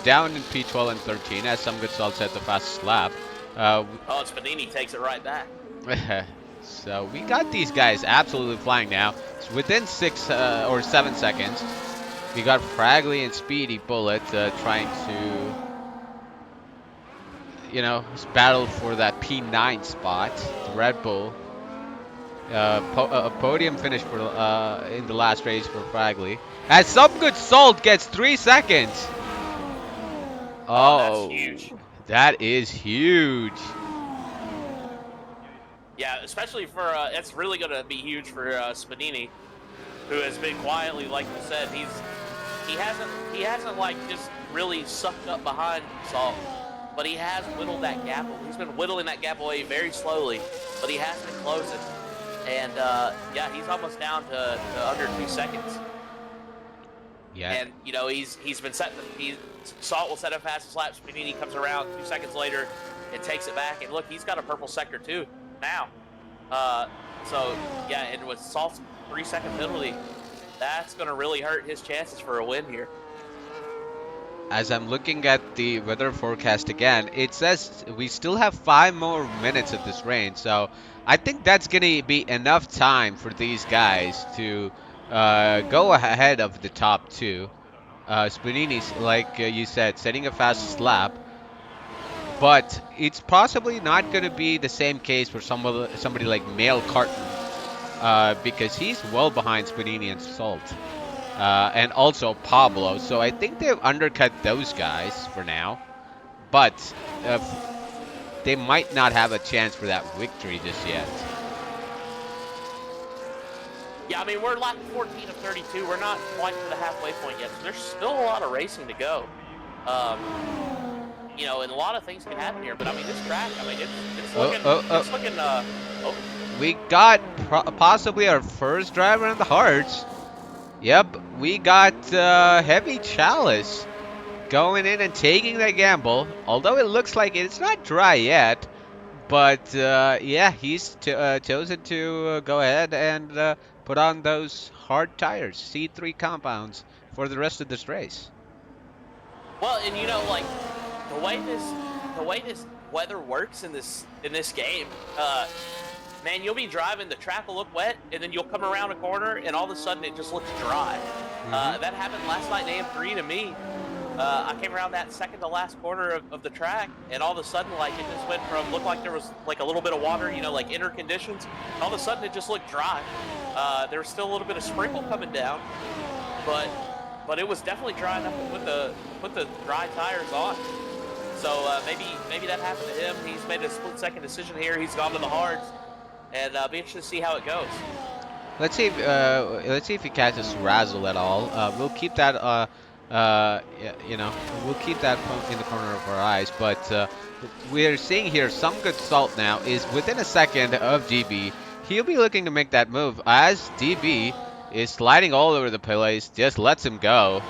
Down in P12 and 13 as Some Good Salt set the fastest lap. Oh, and Spanini takes it right back. So we got these guys absolutely flying now. It's within 6 or 7 seconds. We got Fragley and Speedy Bullet trying to battle for that P9 spot. The Red Bull. A podium finish for in the last race for Fragley. As Some Good Salt gets 3 seconds. Oh, that's huge. Oh, that is huge. Yeah, especially for it's really going to be huge for Spanini, who has been quietly, like you said, he hasn't like just really sucked up behind Salt, but he has whittled that gap. He's been whittling that gap away very slowly, but he has been closing. And yeah, he's almost down to under 2 seconds. Yeah. And he's been setting. Salt will set a fastest lap. Spanini comes around 2 seconds later and takes it back. And look, he's got a purple sector too now. So yeah, and with Salt's 3-second penalty, that's going to really hurt his chances for a win here. As I'm looking at the weather forecast again, it says we still have 5 more minutes of this rain. So I think that's going to be enough time for these guys to go ahead of the top two. Spanini's, like you said, setting a fast lap, but it's possibly not going to be the same case for somebody like Mail Carton, because he's well behind Spanini and Salt, and also Pablo. So I think they've undercut those guys for now, but they might not have a chance for that victory just yet. Yeah, I mean, we're lap 14 of 32. We're not quite to the halfway point yet, so there's still a lot of racing to go. Um, and a lot of things can happen here. But I mean, this track, I mean, it's Oh, looking, oh, oh. it's looking. Oh, We got possibly our first driver in the hearts. Yep, we got Heavy Chalice going in and taking the gamble. Although it looks like it's not dry yet, but yeah, he's chosen to go ahead and put on those hard tires, C3 compounds, for the rest of this race. well, and like the way this, the way this weather works in this game, man, you'll be driving, the track will look wet, and then you'll come around a corner, and all of a sudden it just looks dry. Hmm. That happened last night in AM3 to me. I came around that second to last corner of the track, and all of a sudden, like, it just went from looked like there was like a little bit of water, like inner conditions. And all of a sudden, it just looked dry. There was still a little bit of sprinkle coming down, but it was definitely dry enough to put the dry tires on. So maybe that happened to him. He's made a split second decision here. He's gone to the hards, and be interested to see how it goes. Let's see if he catches Razzle at all. We'll keep that we'll keep that in the corner of our eyes. But we're seeing here some good salt now is within a second of DB. He'll be looking to make that move as DB is sliding all over the place. Just lets him go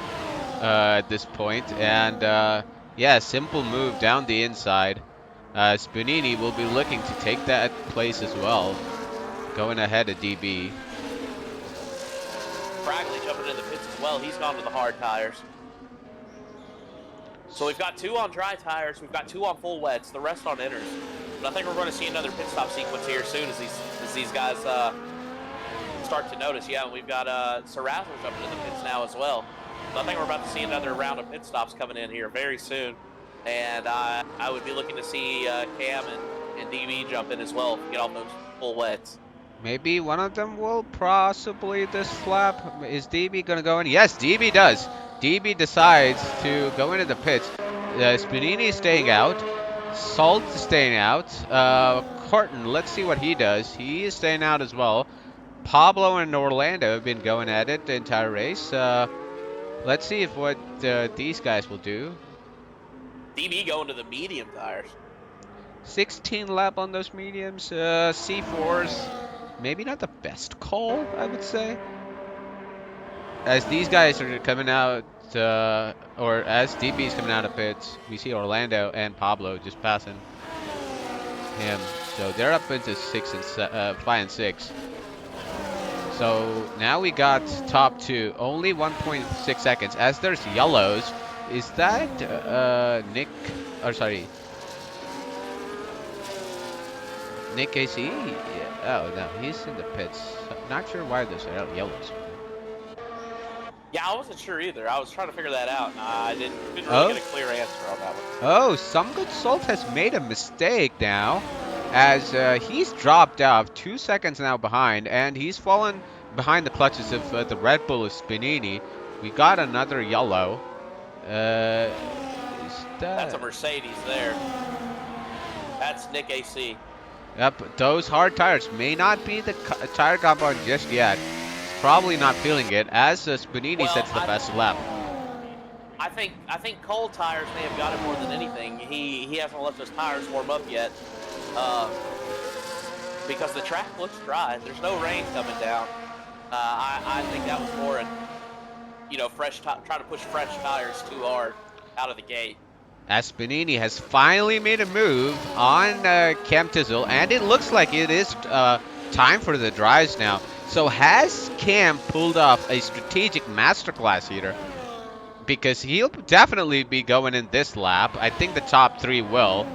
at this point, and yeah, simple move down the inside. Spunini will be looking to take that place as well, going ahead of DB. Fragley jumping in the pits as well. He's gone to the hard tires. So we've got two on dry tires. We've got two on full wets. The rest on inners. But I think we're going to see another pit stop sequence here soon as these guys start to notice. Yeah, we've got Razzle jumping in the pits now as well. So I think we're about to see another round of pit stops coming in here very soon. And I would be looking to see Cam and DB jump in as well to get off those full wets. Maybe one of them will possibly this lap. Is DB going to go in? Yes, DB does. DB decides to go into the pits. Spinini is staying out. Salt is staying out. Corton, let's see what he does. He is staying out as well. Pablo and Orlando have been going at it the entire race. Let's see if what these guys will do. DB going to the medium tires. 16 lap on those mediums. C4s, maybe not the best call, I would say. As these guys are coming out, or as DB is coming out of pits, we see Orlando and Pablo just passing him. So they're up into 5 and 6. So now we got top two, only 1.6 seconds. As there's yellows, is that Nick? Or sorry, Nick AC? Yeah. Oh no, he's in the pits. Not sure why there's yellows. Yeah, I wasn't sure either. I was trying to figure that out, and I didn't really Oh, get a clear answer on that one. oh, Some Good Salt has made a mistake now, as he's dropped off 2 seconds now behind, and he's fallen behind the clutches of the Red Bull of Spinini. We got another yellow. Is That's a that? Mercedes there. That's Nick AC. Yep, those hard tires may not be the tire compound just yet. Probably not feeling it, as Spinini Well, sets the fastest lap. I think cold tires may have got him more than anything. He hasn't let those tires warm up yet, um, because the track looks dry. There's no rain coming down. I think that was more an trying to push fresh tires too hard out of the gate. As Spanini has finally made a move on Cam Tizzle, and it looks like it is time for the drives now. So has Cam pulled off a strategic masterclass here? because he'll definitely be going in this lap. I think the top three will.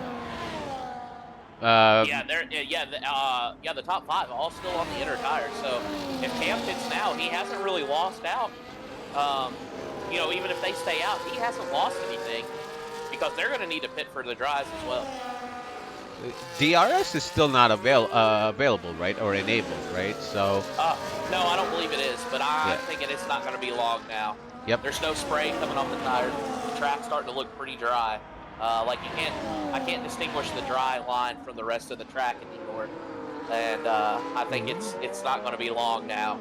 Yeah, Um, the top five all still on the inner tire. So if Cam pits now, he hasn't really lost out. Um, even if they stay out, he hasn't lost anything because they're going to need to pit for the dries as well. DRS is still not available, right? Or enabled, right? So, No, I don't believe it is, but I'm yeah. thinking it's not going to be long now. Yep. There's no spray coming off the tires. The track's starting to look pretty dry. Like I can't distinguish the dry line from the rest of the track anymore. And I think it's not going to be long now.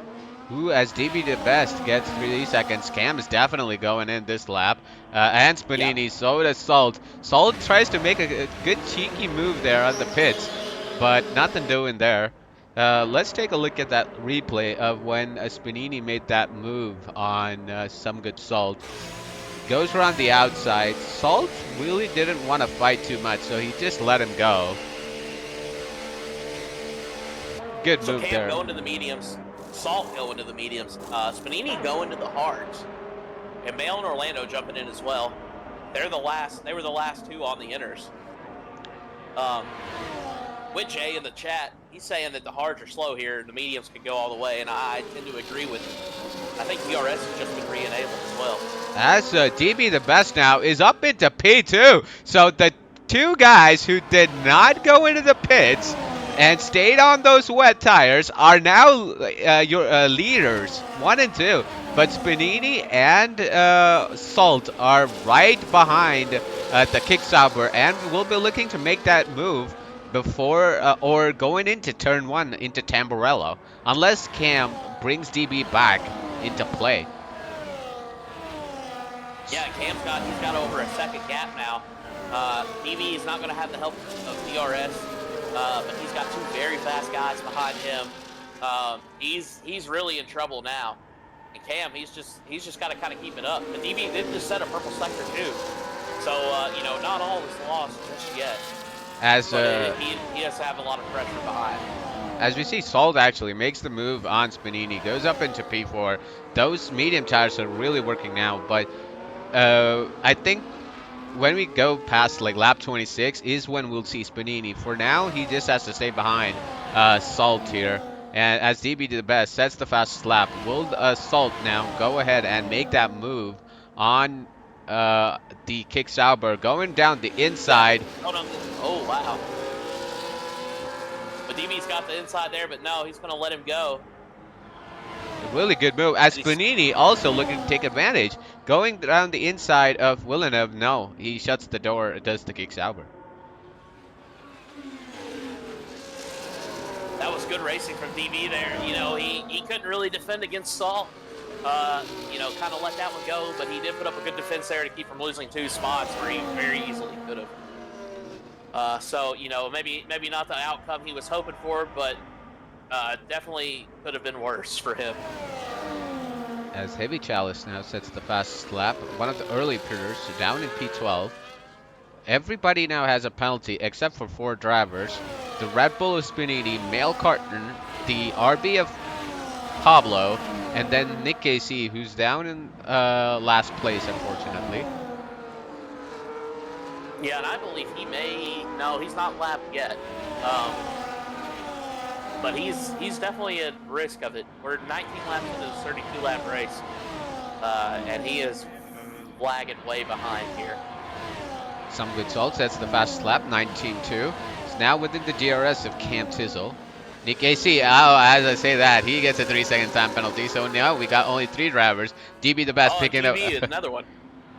Who, as DB the best, gets 3 seconds. Cam is definitely going in this lap. And Yeah. Spanini, so does Salt. Salt tries to make a good cheeky move there on the pits, but nothing doing there. Let's take a look at that replay of when Spanini made that move on some good Salt. Goes around the outside. Salt really didn't want to fight too much, so he just let him go. Good So move Cam there. going to the mediums, Salt going to the mediums, Spanini going to the hards, and Mail and Orlando jumping in as well. They were the last two on the inners. With Jay in the chat, he's saying that the hards are slow here and the mediums can go all the way, and I tend to agree with him. I think DRS has just been re-enabled as well. As DB the best now is up into P2. So the two guys who did not go into the pits and stayed on those wet tires are now your leaders, 1 and 2. But Spanini and Salt are right behind the Kicksauber, and will be looking to make that move before or going into turn one into Tamburello, unless Cam brings DB back into play. Yeah, he's got over a second gap now. DB is not going to have the help of DRS, but he's got two very fast guys behind him. He's really in trouble now. And Cam, he's just got to kind of keep it up. But DB did just set a purple sector too, so not all is lost just yet. As But he does have a lot of pressure behind. As we see, Salt actually makes the move on Spanini, goes up into P4. Those medium tires are really working now, but I think when we go past like lap 26 is when we'll see Spanini. For now, he just has to stay behind Salt here. And as DB did the best, sets the fastest lap. Will Salt now go ahead and make that move on the Kick Sauber, going down the Yeah. inside? Oh no. Oh wow. But DB's got the inside there, but no, he's going to let him go. A really good move. As Panini also looking to take advantage. Going down the inside of Villeneuve. No, he shuts the door. It does the kick Sauber. That was good racing from DB there. He couldn't really defend against Salt. Kind of let that one go, but he did put up a good defense there to keep from losing two spots where he very easily could have. Maybe not the outcome he was hoping for, but definitely could have been worse for him. As Heavy Chalice now sets the fastest lap. One of the early pitters down in P12. Everybody now has a penalty except for 4 drivers. The Red Bull of Spinini, Mail Carton, the RB of Pablo, and then Nick KC, who's down in last place, unfortunately. Yeah, and I believe he's not lapped yet. But he's definitely at risk of it. We're 19 laps into this 32-lap race, and he is lagging way behind here. Some good salt sets the fastest lap, 19.2. It's now within the DRS of Cam Tizzle. Nick AC, as I say that, he gets a 3-second time penalty. So now we got only 3 drivers. DB the best picking up. DB, another one.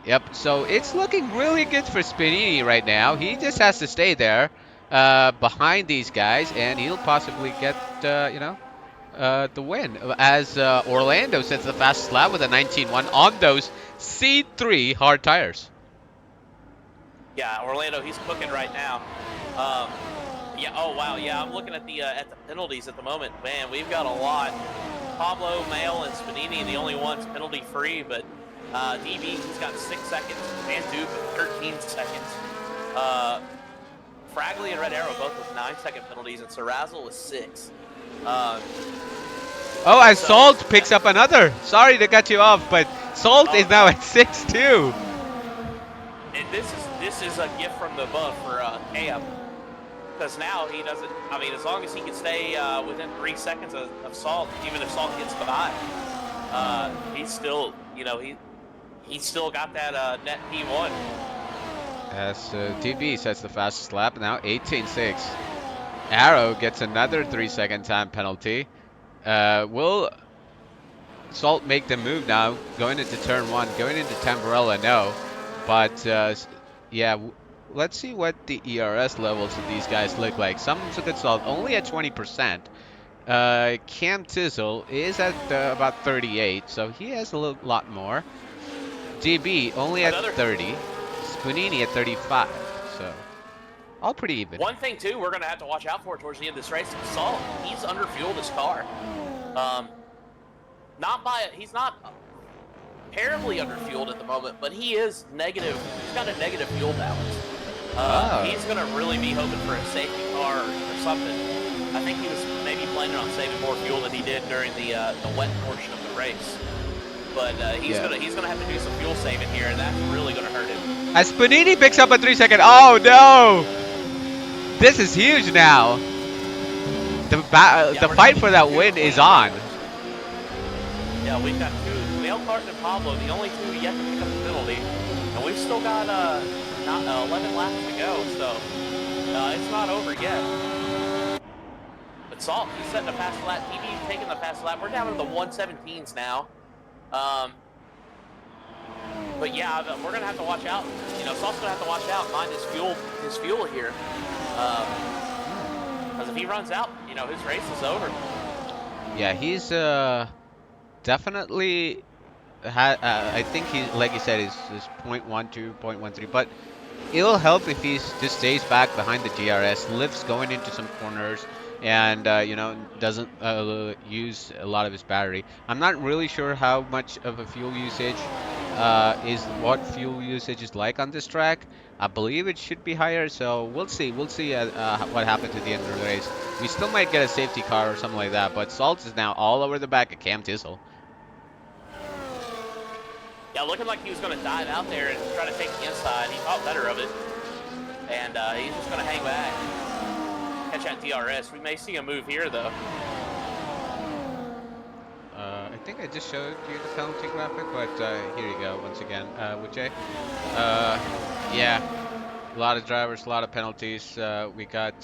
Yep, so it's looking really good for Spinini right now. He just has to stay there behind these guys, and he'll possibly get, the win. As Orlando sets the fastest lap with a 19.1 on those C3 hard tires. Yeah, Orlando, he's cooking right now. Oh wow, yeah, I'm looking at the penalties at the moment. Man, we've got a lot. Pablo, Mail, and Spanini, the only ones penalty free, but DB, he's got 6 seconds. Van Duke with 13 seconds. Fragley and Red Arrow both with 9-second penalties, and Serrazzle with 6. Salt picks up another. Sorry to cut you off, but Salt Oh is now no! at 6-2. And this is a gift from the above for Cam, because now he doesn't. I mean, as long as he can stay within 3 seconds of Salt, even if Salt gets by, he's still, he's still got that net P1. As DB sets the fastest lap, now 18.6. Arrow gets another 3-second time penalty. Will Salt make the move now, going into turn one, going into Tamburella? No. But yeah, let's see what the ERS levels of these guys look like. Someone's a good Salt, only at 20%. Cam Tizzle is at about 38, so he has a lot more. DB only at Another 30. Spunini at 35, so all pretty even. one thing too, we're gonna have to watch out for towards the end of this race. Salt, he's underfueled his car. Um, he's not terribly underfueled at the moment, but he is negative. He's got a negative fuel balance. Oh, He's gonna really be hoping for a safety car or something. I think he was maybe planning on saving more fuel than he did during the wet portion of the race. But yeah. he's gonna have to do some fuel saving here, and that's really gonna hurt him. As Panini picks up a 3-second. Oh no! This is huge now. Yeah, The we're down fight to for that two win is clean on. drivers. Yeah, we've got two, Mail Carton and Pablo, the only two yet to pick up the penalty, and we've still got not 11 laps to go, so it's not over yet. But Salt, he's setting a fast lap. TV's taking the fast lap. We're down in the 117s now. But yeah, we're gonna have to watch out. Salt's gonna have to watch out, mind his fuel here, because if he runs out, his race is over. Yeah, he's definitely I think he, like you said, is 0.12, 0.13, but it'll help if he just stays back behind the DRS, lifts going into some corners, and doesn't use a lot of his battery. I'm not really sure how much of a fuel usage is what fuel usage is like on this track. I believe it should be higher, so we'll see. We'll see what happens at the end of the race. We still might get a safety car or something like that, but Salt is now all over the back of Cam Tissel. Yeah, looking like he was going to dive out there and try to take the inside. He thought better of it, and he's just going to hang back, catch that DRS. We may see a move here, though. I think I just showed you the penalty graphic, but here you go once again, Wuche. Yeah, a lot of drivers, a lot of penalties. We got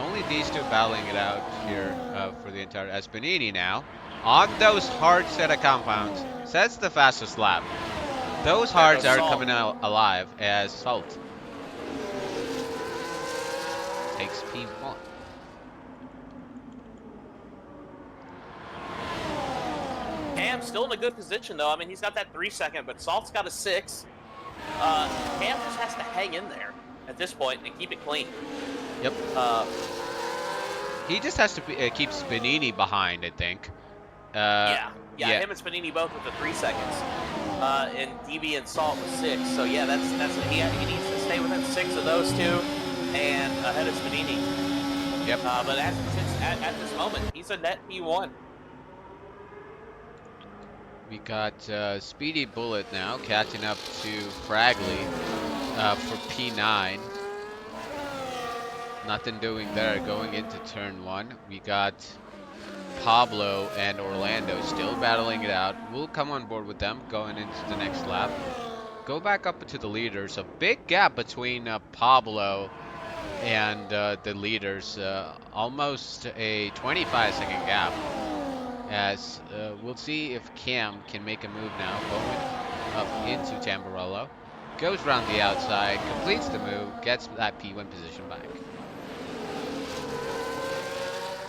only these two battling it out here for the entire Espanini now. On those hard set of compounds, sets the fastest lap. Those There hards goes are Salt. coming out alive as Salt takes P1. Cam's still in a good position, though. I mean, he's got that 3-second, but Salt's got a 6. Cam just has to hang in there at this point and keep it clean. Yep. He just has to keep Spanini behind, I think. Yeah, Yeah. him and Spanini both with the 3 seconds. And DB and Salt with 6. So yeah, that's he needs to stay within 6 of those two, and ahead of Spanini. Yep. But at this moment, he's a net P1. We got Speedy Bullet now catching up to Fragley for P9. Nothing doing there going into turn one. We got Pablo and Orlando still battling it out. We'll come on board with them going into the next lap. Go back up to the leaders. A big gap between Pablo and the leaders. Almost a 25-second gap. As we'll see if Cam can make a move now, going up into Tamburello. Goes around the outside, completes the move, gets that P1 position back.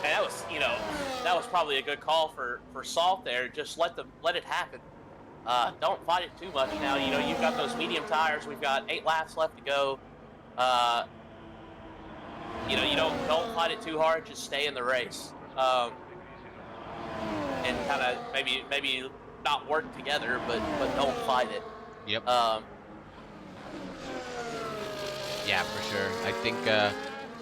And that was probably a good call for Salt there. Just let it happen. Don't fight it too much now. You've got those medium tires. We've got 8 laps left to go. You don't fight it too hard. Just stay in the race. And kind of maybe not work together, but don't fight it. Yep. Yeah, for sure. I think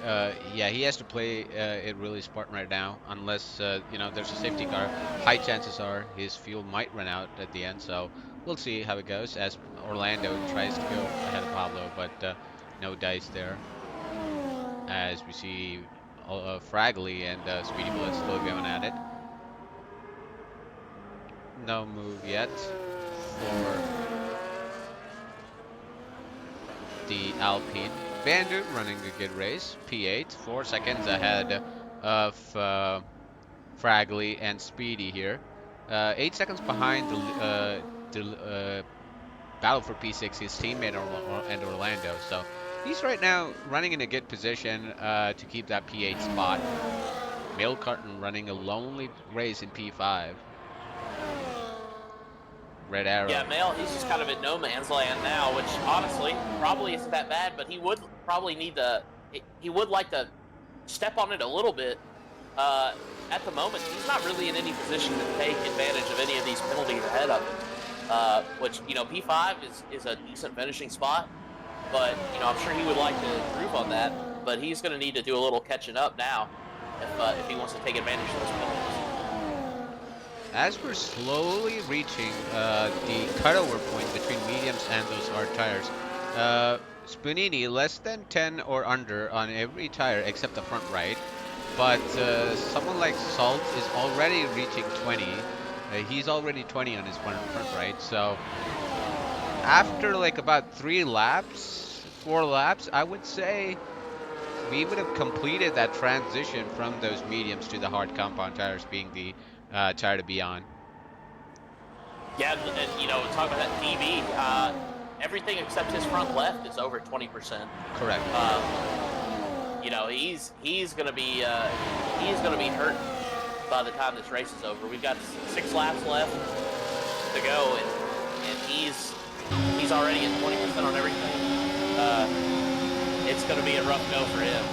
Yeah, he has to play it really smart right now, unless there's a safety car. High chances are his fuel might run out at the end, so we'll see how it goes as Orlando tries to go ahead of Pablo, but no dice there. As we see Fragley and Speedy Bullet still going at it. No move yet for the Alpine. Bandit running a good race, P8, 4 seconds ahead of Fragley and Speedy here. 8 seconds behind the battle for P6, his teammate and Orlando. So he's right now running in a good position to keep that P8 spot. Mail Carton running a lonely race in P5. Red Yeah, Arrow. Male, he's just kind of in no man's land now, which honestly probably isn't that bad, but he would probably need to. He would like to step on it a little bit. Uh, at the moment, he's not really in any position to take advantage of any of these penalties ahead of him. Which P5 is a decent finishing spot, but I'm sure he would like to improve on that. But he's going to need to do a little catching up now if he wants to take advantage of those penalties. As we're slowly reaching the cutover point between mediums and those hard tires, Spunini less than 10 or under on every tire except the front right. But someone like Salt is already reaching 20. He's already 20 on his front right. So after like about 3 laps, 4 laps, I would say we would have completed that transition from those mediums to the hard compound tires being the tire to be on. Yeah, and talk about that DB. Everything except his front left is over 20%. Correct. He's gonna be hurt by the time this race is over. We've got 6 laps left to go, and he's already at 20% on everything. Uh, it's gonna be a rough go for him.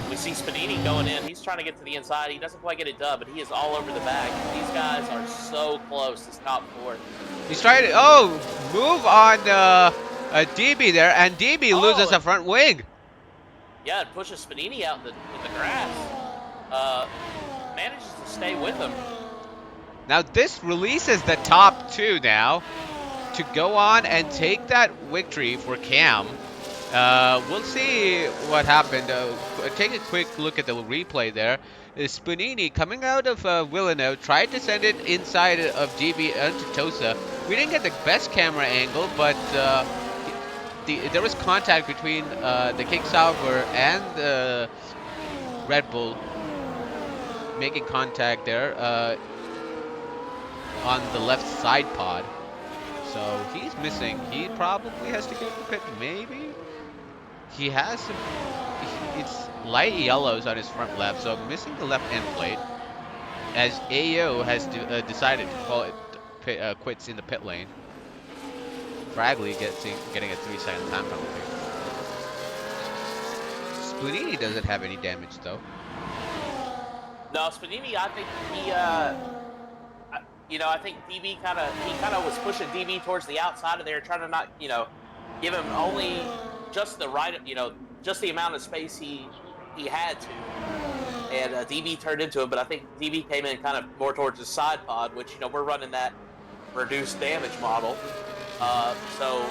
We see Spadini going in. He's trying to get to the inside. He doesn't quite get it done, but he is all over the back. These guys are so close. This top four. He's trying to move on DB there, and DB loses Oh, a front wing. yeah, it pushes Spadini out in the grass. Uh, Manages to stay with him. Now this releases the top two now to go on and take that victory for Cam. We'll see what happened. Take a quick look at the replay there. Spunini coming out of Villanova tried to send it inside of DB onto Tosa. We didn't get the best camera angle, but there was contact between the King Sauber and the Red Bull making contact there on the left side pod. So he's missing. He probably has to go to the pit. Maybe he has some. It's light yellows on his front left, so missing the left end plate. As AO has decided to call it quits in the pit lane. Fragley getting a 3-second time penalty. Splunini doesn't have any damage though. No, Spadini, I think I think DB kind of was pushing DB towards the outside of there, trying to not, give him only just the right, just the amount of space he had to. And DB turned into it, but I think DB came in kind of more towards the side pod, which we're running that reduced damage model. So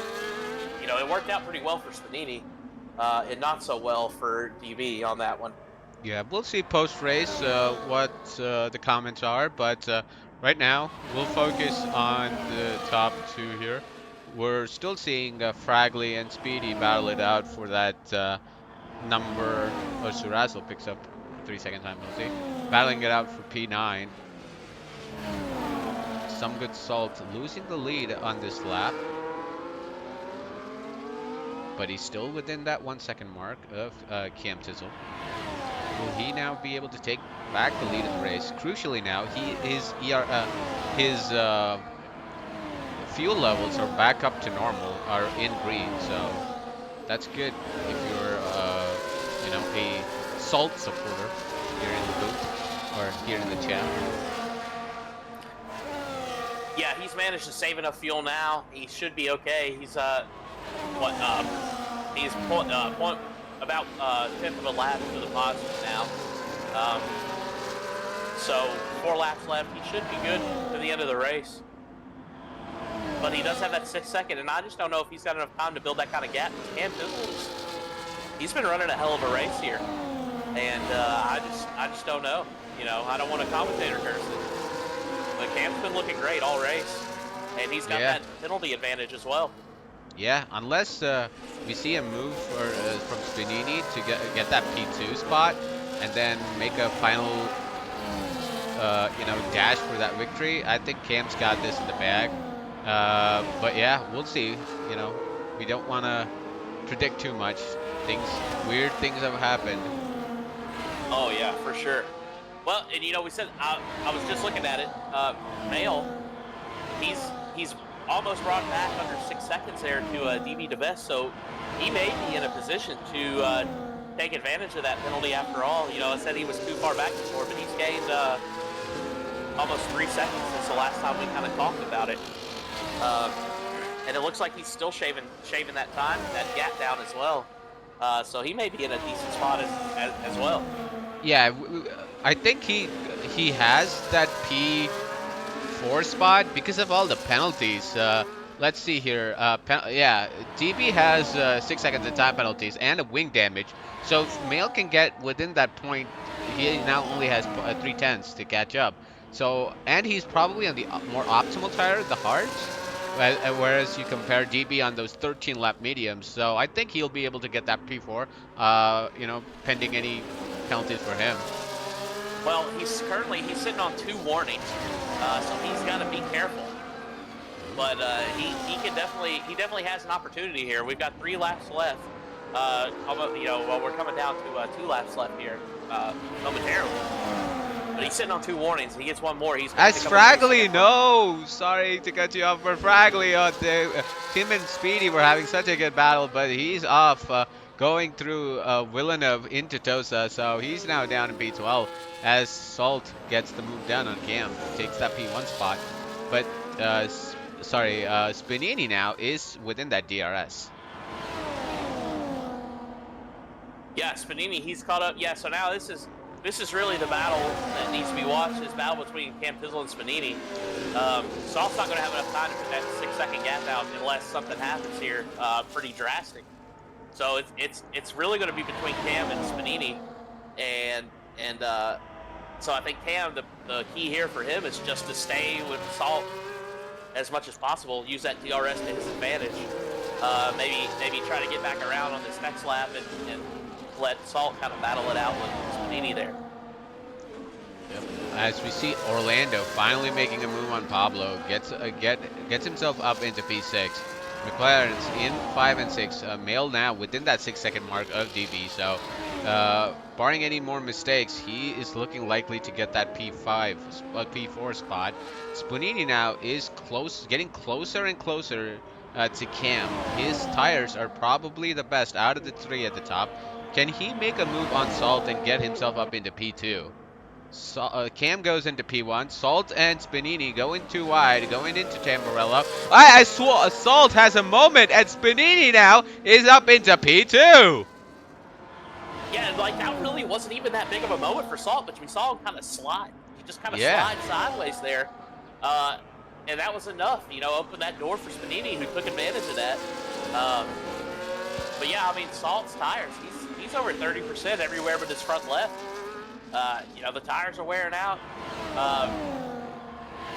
it worked out pretty well for Spadini, and not so well for DB on that one. Yeah, we'll see post race what the comments are, but right now we'll focus on the top two here. We're still seeing Fragley and Speedy battle it out for that number. Oh, Surazel picks up a 3-second time penalty, battling it out for P9. Some good Salt losing the lead on this lap, but he's still within that 1 second mark of Cam Tizzle. Will he now be able to take back the lead of the race? Crucially now, his fuel levels are back up to normal, are in green, so that's good if you're a Salt supporter here in the booth or here in the chat. Yeah, he's managed to save enough fuel now. He should be okay. He's what? He's about tenth of a lap to the positive now. Um, so 4 laps left. He should be good to the end of the race. But he does have that 6 second, and I just don't know if he's got enough time to build that kind of gap. Because Cam Fizzle he's been running a hell of a race here, and I just don't know. I don't want a commentator curse it, but Cam's been looking great all race, and he's got Yeah. that penalty advantage as well. Yeah, unless we see a move from Spanini to get that P2 spot and then make a final dash for that victory. I think Cam's got this in the bag. But yeah, we'll see. You know, we don't want to predict too much. Weird things have happened. Oh yeah, for sure. Well, and we said I was just looking at it. Mail, he's almost brought back under 6 seconds there to DB DeBest, so he may be in a position to take advantage of that penalty after all. I said he was too far back before, but he's gained almost 3 seconds since the last time we kind of talked about it. Um, and it looks like he's still shaving that time, that gap down as well. So he may be in a decent spot as well. Yeah, I think he has that P4 spot because of all the penalties. Let's see here. Yeah, DB has 6 seconds of time penalties and a wing damage. So if Mail can get within that point, he now only has 3/10 to catch up. So, and he's probably on the more optimal tire, the hards. Whereas you compare DB on those 13 lap mediums. So I think he'll be able to get that P4, pending any penalties for him. Well, he's sitting on 2 warnings, so he's got to be careful. But he definitely has an opportunity here. We've got 3 laps left. Well, we're coming down to 2 laps left here momentarily. But he's sitting on 2 warnings. He gets one more. He's going to As pick up a Fragley, no! Sorry to cut you off, but Fragley, him and Speedy were having such a good battle, but he's off, going through Villeneuve into Tosa, so he's now down in P12 as Salt gets the move down on Cam, takes that P1 spot. But, Spinini now is within that DRS. Yeah, Spanini, he's caught up. Yeah, so now this is really the battle that needs to be watched. This battle between Cam Fizzle and Spanini. Salt's not going to have enough time to put that 6 second gap out unless something happens here, pretty drastic. So it's really going to be between Cam and Spanini, and so I think Cam, the key here for him is just to stay with Salt as much as possible. Use that DRS to his advantage. Maybe try to get back around on this next lap and let Salt kind of battle it out with Spanini there. Yep. As we see Orlando finally making a move on Pablo, gets himself up into P6. McLaren's in 5 and 6, Mail now within that 6 second mark of DB. So, barring any more mistakes, he is looking likely to get that P4 spot. Spunini now is getting closer and closer to Cam. His tires are probably the best out of the three at the top. Can he make a move on Salt and get himself up into P2? Cam goes into P1. Salt and Spanini going too wide, going into Tamburello. I swore Salt has a moment, and Spanini now is up into P2. Yeah, like that really wasn't even that big of a moment for Salt, but we saw him kind of slide. He just kind of Yeah. slide sideways there, and that was enough. Open that door for Spanini, who took advantage of that. But yeah, I mean, Salt's tires. He's over 30% everywhere but his front left. The tires are wearing out.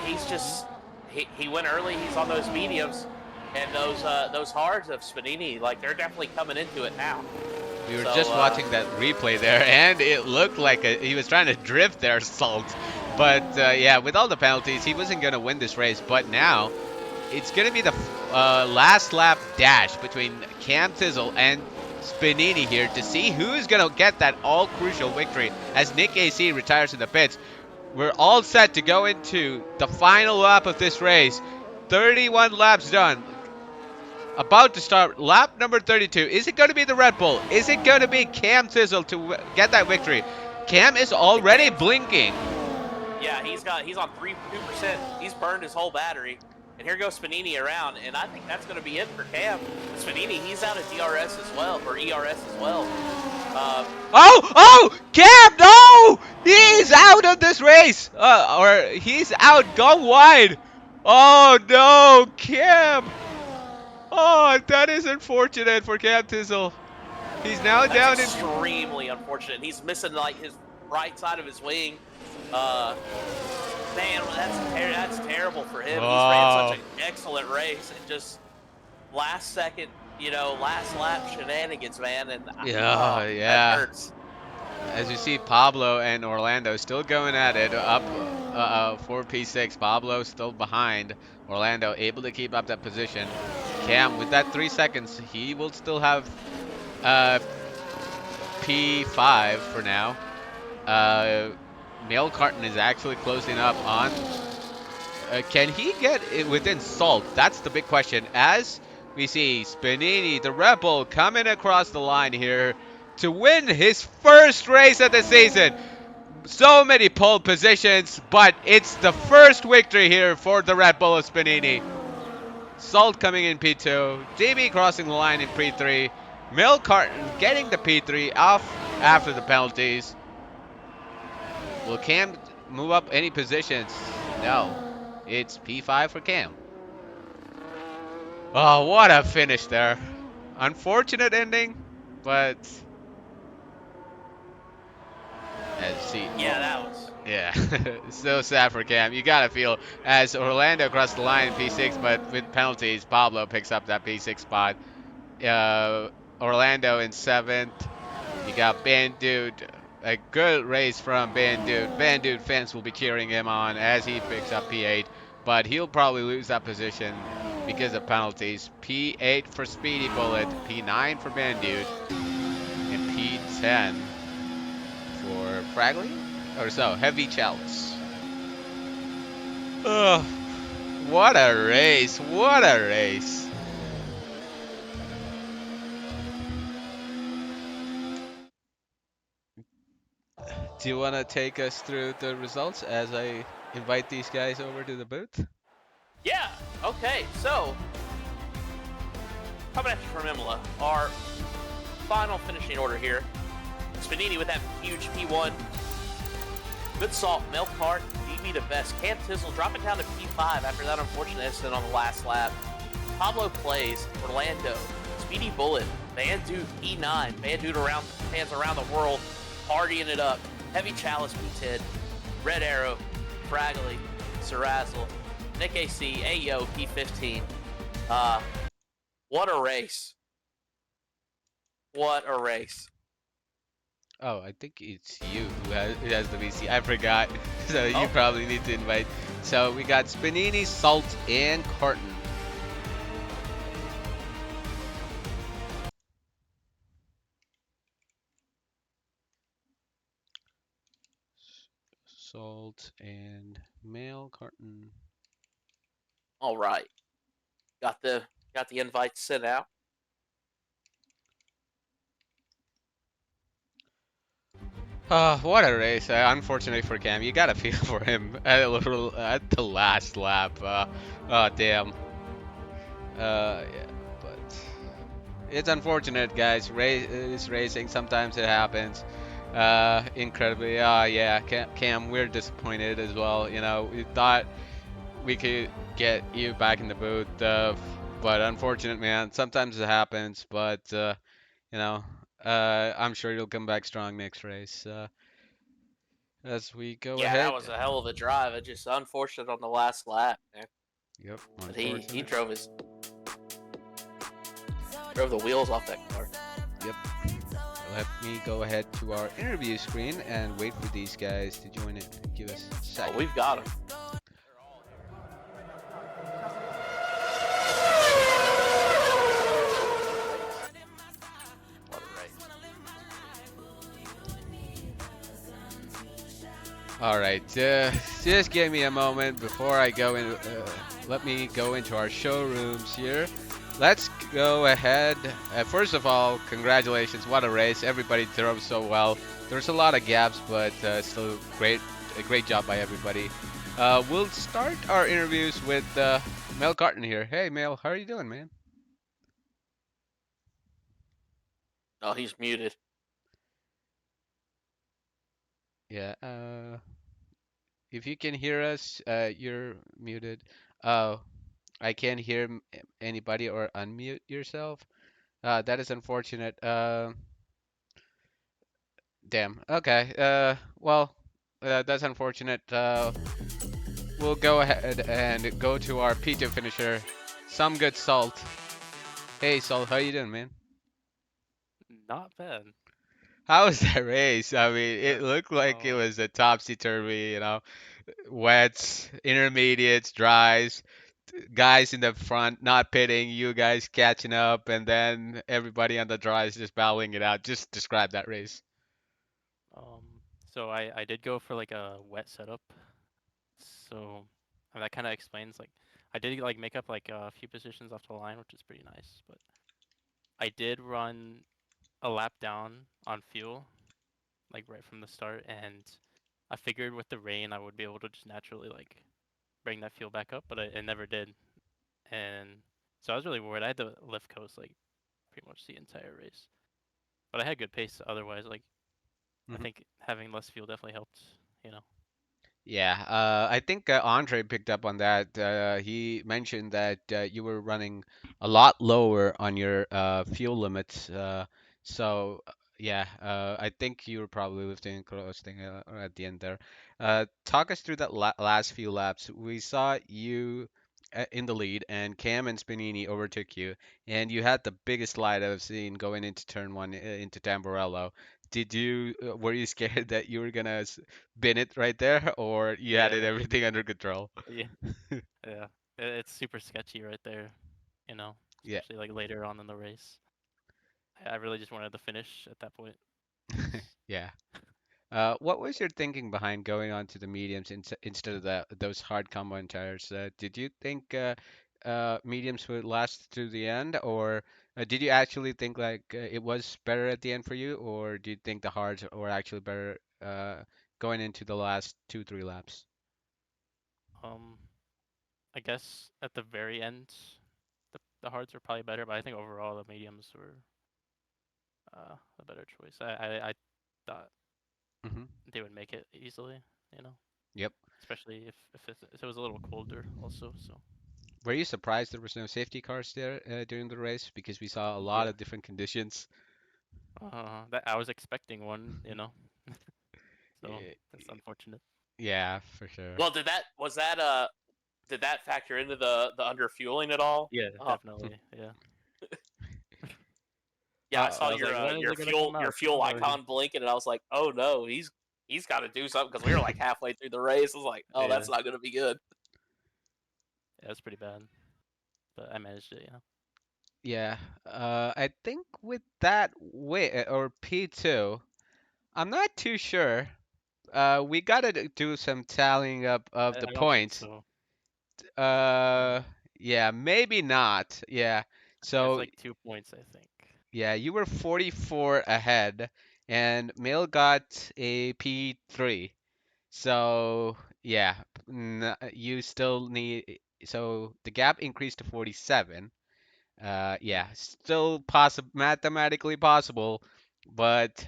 He's just he went early. He's on those mediums, and those hards of Spanini, like they're definitely coming into it now. We were just watching that replay there, and it looked like he was trying to drift there, Salt. But yeah, with all the penalties, he wasn't going to win this race. But now, it's going to be the last lap dash between Cam Tizzle and Spanini here to see who's going to get that all-crucial victory as Nick AC retires in the pits. We're all set to go into the final lap of this race. 31 laps done. About to start lap number 32. Is it going to be the Red Bull? Is it going to be Cam Tizzle to get that victory? Cam is already blinking. Yeah, he's on 2%. He's burned his whole battery, And here goes Spanini around, and I think that's going to be it for Cam. Spanini, he's out of DRS as well, or ERS as well. Oh, Cam, no! He's out of this race! Or he's out, gone wide! Oh no, Cam! Oh, that is unfortunate for Cam Tizzle. He's now That's down in. extremely unfortunate. He's missing like his right side of his wing. Uh, Man, that's terrible for him. He's ran such Oh, an excellent race, and just last second, last lap shenanigans, man, and yeah, that yeah. hurts. As you see, Pablo and Orlando still going at it up for P6. Pablo still behind. Orlando able to keep up that position. Cam, with that 3 seconds, he will still have uh, P5 for now. Mail Carton is actually closing up on. Can he get it within Salt? That's the big question. As we see Spanini, the Rebel, coming across the line here to win his first race of the season. So many pole positions, but it's the first victory here for the Red Bull of Spanini. Salt coming in P2, JB crossing the line in P3, Mill Carton getting the P3 off after the penalties. Will Cam move up any positions? No. It's P5 for Cam. Oh, what a finish there. Unfortunate ending, but as you see, Yeah, that was. yeah, so sad for Cam. You gotta feel as Orlando across the line in P6, but with penalties, Pablo picks up that P6 spot. Uh, Orlando in seventh. You got Bandude. A good race from Bandude. Bandude fans will be cheering him on as he picks up P8, but he'll probably lose that position because of penalties. P8 for Speedy Bullet, P9 for Bandude, and P10 for Fragley? Or so, Heavy Chalice. Oh, what a race! What a race! Do you want to take us through the results as I invite these guys over to the booth? Yeah. Okay. So coming at you from Imola, our final finishing order here. Spanini with that huge P1. Good Salt, Melkart, DB the best. Cam Tizzle dropping down to P5 after that unfortunate incident on the last lap. Pablo plays Orlando, Speedy Bullet, Bandude E9, Bandude around fans around the world, partying it up. Heavy Chalice P10, Red Arrow, Fragley, Sarazzle, Nick AC, Ayo P15. What a race! What a race! Oh, I think it's you who has the VC. I forgot. So you Oh, probably need to invite. So we got Spanini, Salt, and Carton. Salt and Mail Carton. all right. Got the invite sent out. Oh, what a race! Unfortunately for Cam, you gotta feel for him at the last lap. Oh damn. Yeah, but it's unfortunate, guys. It's racing. Sometimes it happens. Incredibly. Yeah, Cam, we're disappointed as well. You know, we thought we could get you back in the booth, but unfortunate, man. Sometimes it happens, but you know, I'm sure you'll come back strong next race. As we go Yeah, that ahead. was a hell of a drive. It just unfortunate on the last lap, man. Yep, But he unfortunate. drove the wheels off that car. Yep. Let me go ahead to our interview screen and wait for these guys to join in. Give us a Oh, second. we've got him. What a race. All right, just give me a moment before I go in. Let me go into our showrooms here. Let's go ahead. First of all, congratulations! What a race! Everybody drove so well. There's a lot of gaps, but still a great job by everybody. We'll start our interviews with Mel Carton here. Hey, Mel, how are you doing, man? Oh, he's muted. Yeah. If you can hear us, you're muted. Oh, I can't hear anybody or unmute yourself. That is unfortunate. Damn. Okay. That's unfortunate. We'll go ahead and go to our P2 finisher. Some good salt. Hey, Salt, how you doing, man? Not bad. How was that race? I mean, Yeah. it looked like it Um. was a topsy-turvy, wets, intermediates, dries, guys in the front not pitting, you guys catching up, and then everybody on the dries just battling it out. Just describe that race. Um. So I did go for like a wet setup. So that kind of explains like I did like make up like a few positions off the line, which is pretty nice. But I did run a lap down on fuel like right from the start, and I figured with the rain I would be able to just naturally like bring that fuel back up, but it never did. And so I was really worried. I had to lift coast like pretty much the entire race, but I had good pace otherwise. Like I Mhm. think having less fuel definitely helped. You know. Yeah, I think Andre picked up on that. He mentioned that you were running a lot lower on your fuel limits. I think you were probably lifting close thing at the end there. Talk us through that last few laps. We saw you in the lead, and Cam and Spinini overtook you, and you had the biggest slide I've seen going into turn one into Tamburello. Were you scared that you were gonna bin it right there, or you had it Yeah. everything under control? Yeah. Yeah. It's super sketchy right there. You know, Yeah, especially like later on in the race. I really just wanted to finish at that point. Cause yeah. What was your thinking behind going on to the mediums instead of those hard compound tires? Did you think mediums would last to the end, or did you actually think like it was better at the end for you, or do you think the hards were actually better going into the last two, three laps? um, I guess at the very end, the hards were probably better, but I think overall the mediums were a better choice. I thought Hmm. they would make it easily. You know, Yep. especially if it was a little colder also. So Were you surprised there was no safety cars there during the race because we saw a lot yeah, of different conditions? that I was expecting one. You know, so Y- that's unfortunate. Yeah, for sure. Well, did that factor into the underfueling at all? Yeah, definitely. Yeah. Yeah, I Uh, saw I was like, when is it gonna come your out? Come fuel on already. icon blinking, and I was like, oh no, he's got to do something because we were like halfway through the race. I was like, oh, Yeah, that's not going to be good. yeah, it's pretty bad, but I managed it. You know. yeah, I think with that way or P2, I'm not too sure. We gotta do some tallying up of the I don't think points. so. Um, Uh, yeah, maybe not. Yeah. it's So like 2 points, I think. yeah, you were 44 ahead, and Mill got a P3. So yeah, you still need. So the gap increased to 47. Mm. Yeah, still mathematically possible, but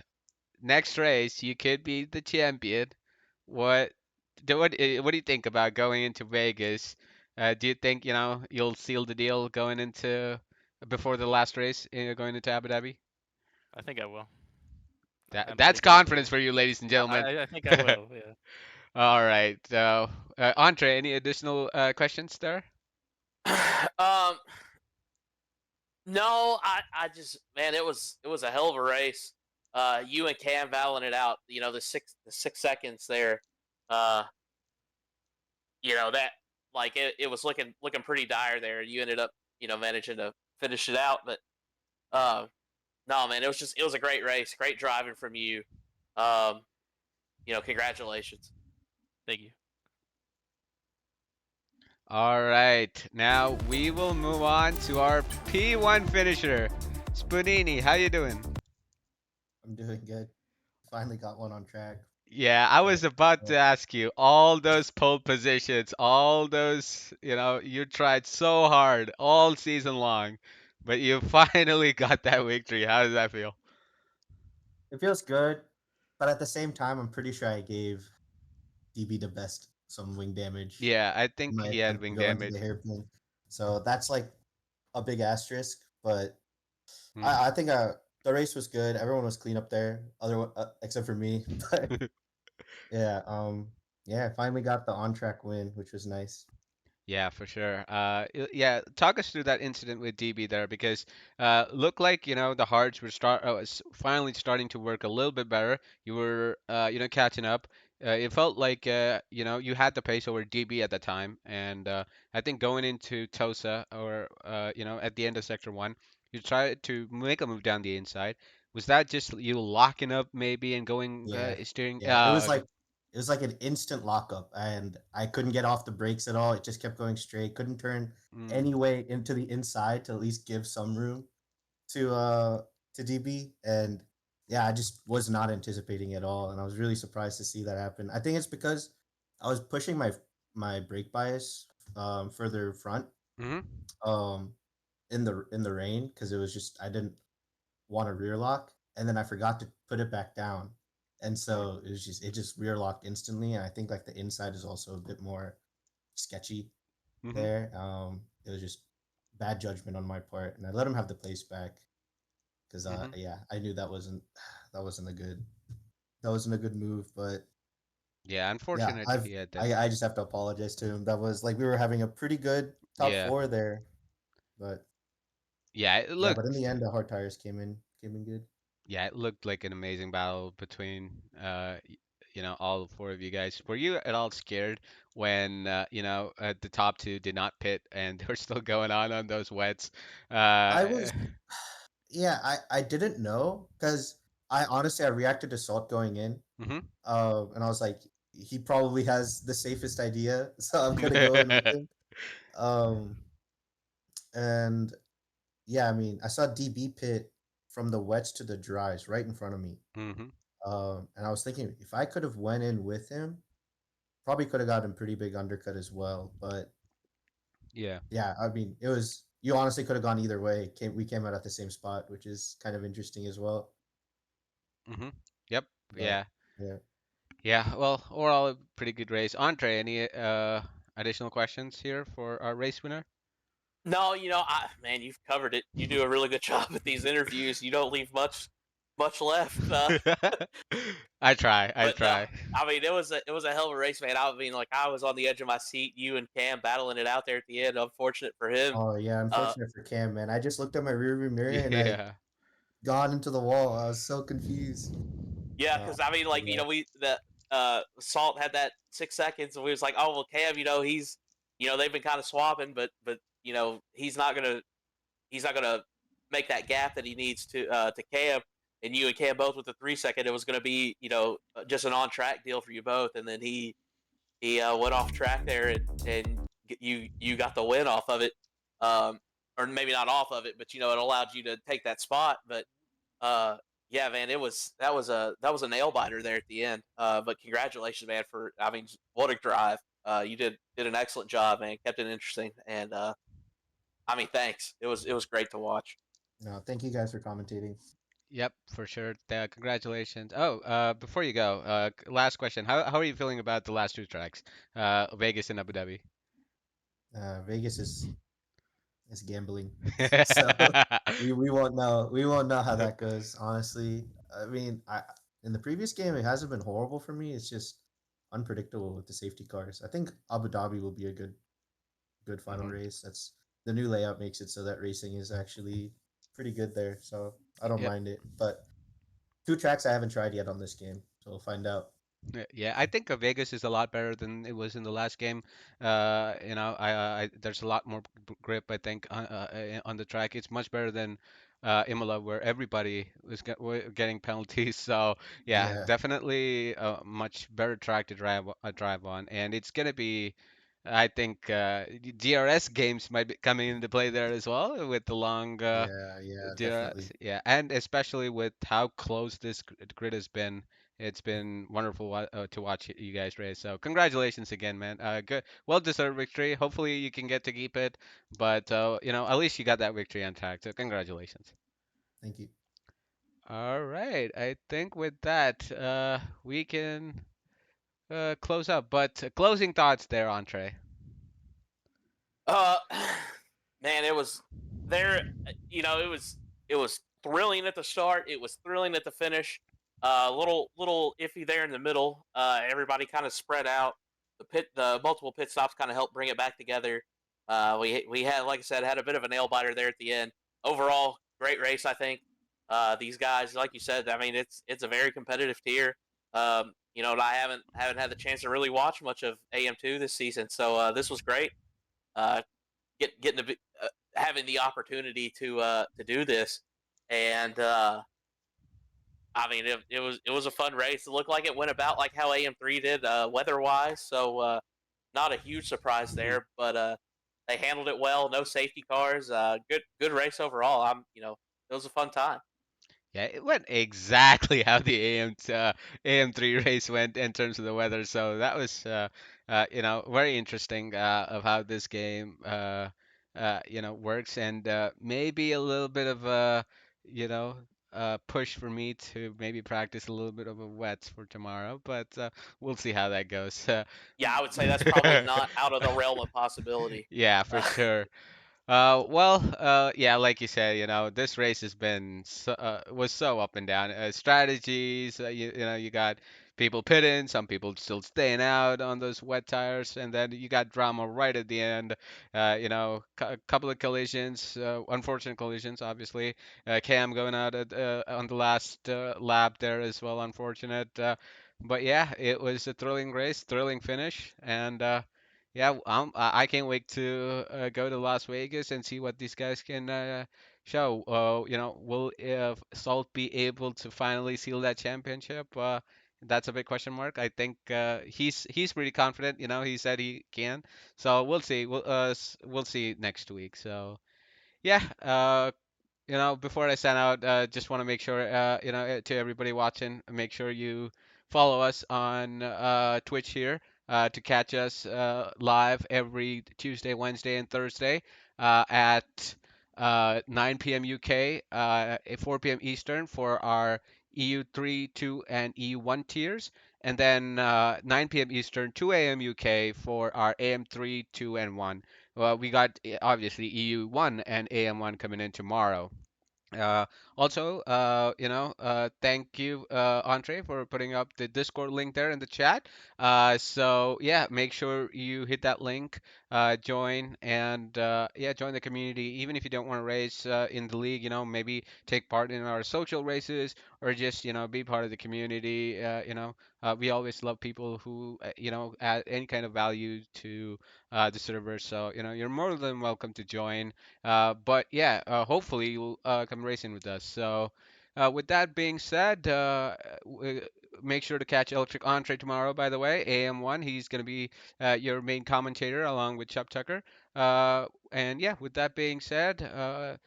next race you could be the champion. What what do you think about going into Vegas? Do you think you'll seal the deal going into before the last race going into Abu Dhabi? I think I will. That I'm that's pretty confident. confidence for you, ladies and gentlemen. I think I will. Yeah. All right. So, Andre, any additional questions there? um, no, I just man, it was a hell of a race. You and Cam battling it out. You know the 6 seconds there. Uh, you know that like it was looking pretty dire there. You ended up managing to finish it out, but uh, no man, it was a great race, great driving from you. Um, congratulations. Thank you. All right. Now we will move on to our P1 finisher, Spunini. How you doing? I'm doing good. Finally got one on track. Yeah, I Yeah. was about Uh, to ask you all those pole positions, all those, you tried so hard all season long, but you finally got that victory. How does that feel? It feels good, but at the same time, I'm pretty sure I gave DB the best some wing damage Yeah, I in think my he had attempt to wing go into the damage. hairpin. So that's like a big asterisk. But Hmm. I think the race was good. Everyone was clean up there, except for me. But yeah, yeah, finally got the on track win, which was nice. Yeah, for sure. Yeah, talk us through that incident with DB there because looked like the hards were finally starting to work a little bit better. You were catching up. It felt like you had the pace over DB at the time, and I think going into Tosa or at the end of Sector 1, you tried to make a move down the inside. Was that just you locking up maybe and going Yeah, steering? yeah. It Oh, was okay. like an instant lockup, and I couldn't get off the brakes at all. It just kept going straight. Couldn't turn Mm, any way into the inside to at least give some room to DB. And yeah, I just was not anticipating at all, and I was really surprised to see that happen. I think it's because I was pushing my brake bias further front mm-hmm. um in the rain because it was just I didn't want a rear lock, and then I forgot to put it back down, and so it just rear locked instantly. And I think like the inside is also a bit more sketchy Mm-hmm. there. It was just bad judgment on my part, and I let him have the place back because Mm-hmm. yeah, I knew that wasn't a good move, but Yeah, yeah, unfortunately he had that. I just have to apologize to him. That was like we were having a pretty good top Yeah. four there, but Yeah, it yeah, but in looked the end the hard tires came in good. yeah, it looked like an amazing battle between all four of you guys. Were you at all scared when the top two did not pit and they were still going on those wets? I Uh, was Yeah, I didn't know because I honestly I reacted to Salt going in, mhm. and I was like, he probably has the safest idea, so I'm gonna go in with him. Um, and yeah, I mean, I saw DB pit from the wets to the dries right in front of me. Mhm. And I was thinking if I could have went in with him, probably could have gotten pretty big undercut as well. But Yeah. yeah, I mean, it was you honestly could have gone either way. We came out at the same spot, which is kind of interesting as well. Mhm. Yep. But Yeah. yeah. Yeah. Well, overall, a pretty good race. Andre, any additional questions here for our race winner? No, man, you've covered it. You do a really good job with these interviews. You don't leave much left. I try. I But no, try. I mean it was a hell of a race, man. I mean, like I was on the edge of my seat. You and Cam battling it out there at the end. Unfortunate for him. Oh yeah, Uh, unfortunate for Cam, man. I just looked at my rearview mirror and I Yeah. gone into the wall. I was so confused. yeah, Uh, because I mean, like yeah, we the Salt had that 6 seconds, and we was like, oh well, Cam, he's they've been kind of swapping, but he's not gonna make that gap that he needs to Cam, and you and Cam both with the 3 second. It was gonna be just an on track deal for you both, and then he went off track there, and you got the win off of it, um, or maybe not off of it, but it allowed you to take that spot. But uh, yeah, man, that was a nail biter there at the end. But congratulations, man, for I mean, what a drive. You did an excellent job, man. Kept it interesting, and I mean, thanks. It was great to watch. no, thank you guys for commentating. Yep, for sure. Congratulations. Oh, before you go, last question. How are you feeling about the last two tracks, Vegas and Abu Dhabi? Vegas is gambling, so we won't know how that goes. Honestly, I mean, I in the previous game it hasn't been horrible for me. It's just unpredictable with the safety cars. I think Abu Dhabi will be a good final Hmm. race. That's the new layout makes it so that racing is actually pretty good there. So I don't Yep. mind it. But two tracks I haven't tried yet on this game, so we'll find out. Yeah, I think Vegas is a lot better than it was in the last game. There's a lot more grip, I think, on the track. It's much better than Imola, where everybody were getting penalties. So yeah, Yeah, definitely a much better track to drive on, and it's gonna be. I think DRS games might be coming into play there as well with the long yeah, DRS. definitely. Yeah, and especially with how close this grid has been It's been wonderful to watch you guys race. So congratulations again, man. Good, well-deserved victory. Hopefully you can get to keep it, but at least you got that victory on track. So congratulations. Thank you. All right, I think with that, we can close up. But closing thoughts there, Entree. Uh, man, it was there. It was thrilling at the start. It was thrilling at the finish. Little iffy there in the middle. Everybody kind of spread out. The multiple pit stops kind of helped bring it back together. We had, like I said, had a bit of a nail biter there at the end. Overall, great race, I think. These guys, like you said, I mean, it's a very competitive tier. I haven't had the chance to really watch much of AM2 this season, so this was great. Uh, getting to be, having the opportunity to do this, and I mean it was a fun race. It looked like it went about like how AM3 did weather wise, so not a huge surprise there, but they handled it well. No safety cars. Good race overall. It was a fun time. Yeah, it went exactly how the AM3 race went in terms of the weather. So that was very interesting of how this game works, and maybe a little bit of a you know push for me to maybe practice a little bit of a wets for tomorrow, but we'll see how that goes. Yeah, I would say that's probably not out of the realm of possibility. Yeah, for sure. Yeah, like you said, this race has been was so up and down. Strategies, you got people pitting, some people still staying out on those wet tires, and then you got drama right at the end. A couple of collisions, unfortunate collisions, obviously. Cam going out on the last lap there as well, unfortunate. But yeah, it was a thrilling race, thrilling finish, and yeah, I can't wait to go to Las Vegas and see what these guys can show. Will Salt be able to finally seal that championship? That's a big question mark. I think he's pretty confident. He said he can. So we'll see. We'll see next week. So yeah, before I sign out, just want to make sure, to everybody watching, make sure you follow us on Twitch here to catch us live every Tuesday, Wednesday, and Thursday at 9 p.m. UK, at 4 p.m. Eastern for our EU3, 2, and EU1 tiers, and then 9 p.m. Eastern, 2 a.m. UK for our AM3, 2, and 1. Well, we got obviously EU1 and AM1 coming in tomorrow. Uh, Also, thank you, Andre, for putting up the Discord link there in the chat. So yeah, make sure you hit that link, join, and yeah, join the community. Even if you don't want to race in the league, maybe take part in our social races or just, be part of the community. We always love people who, add any kind of value to the server. So, you're more than welcome to join. But yeah, hopefully you'll come racing with us. So, with that being said, make sure to catch Electric Entree tomorrow, by the way, AM1. He's going to be your main commentator along with Chubb Tucker. And yeah, with that being said,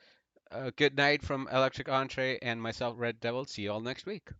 good night from Electric Entree and myself, Red Devil. See you all next week.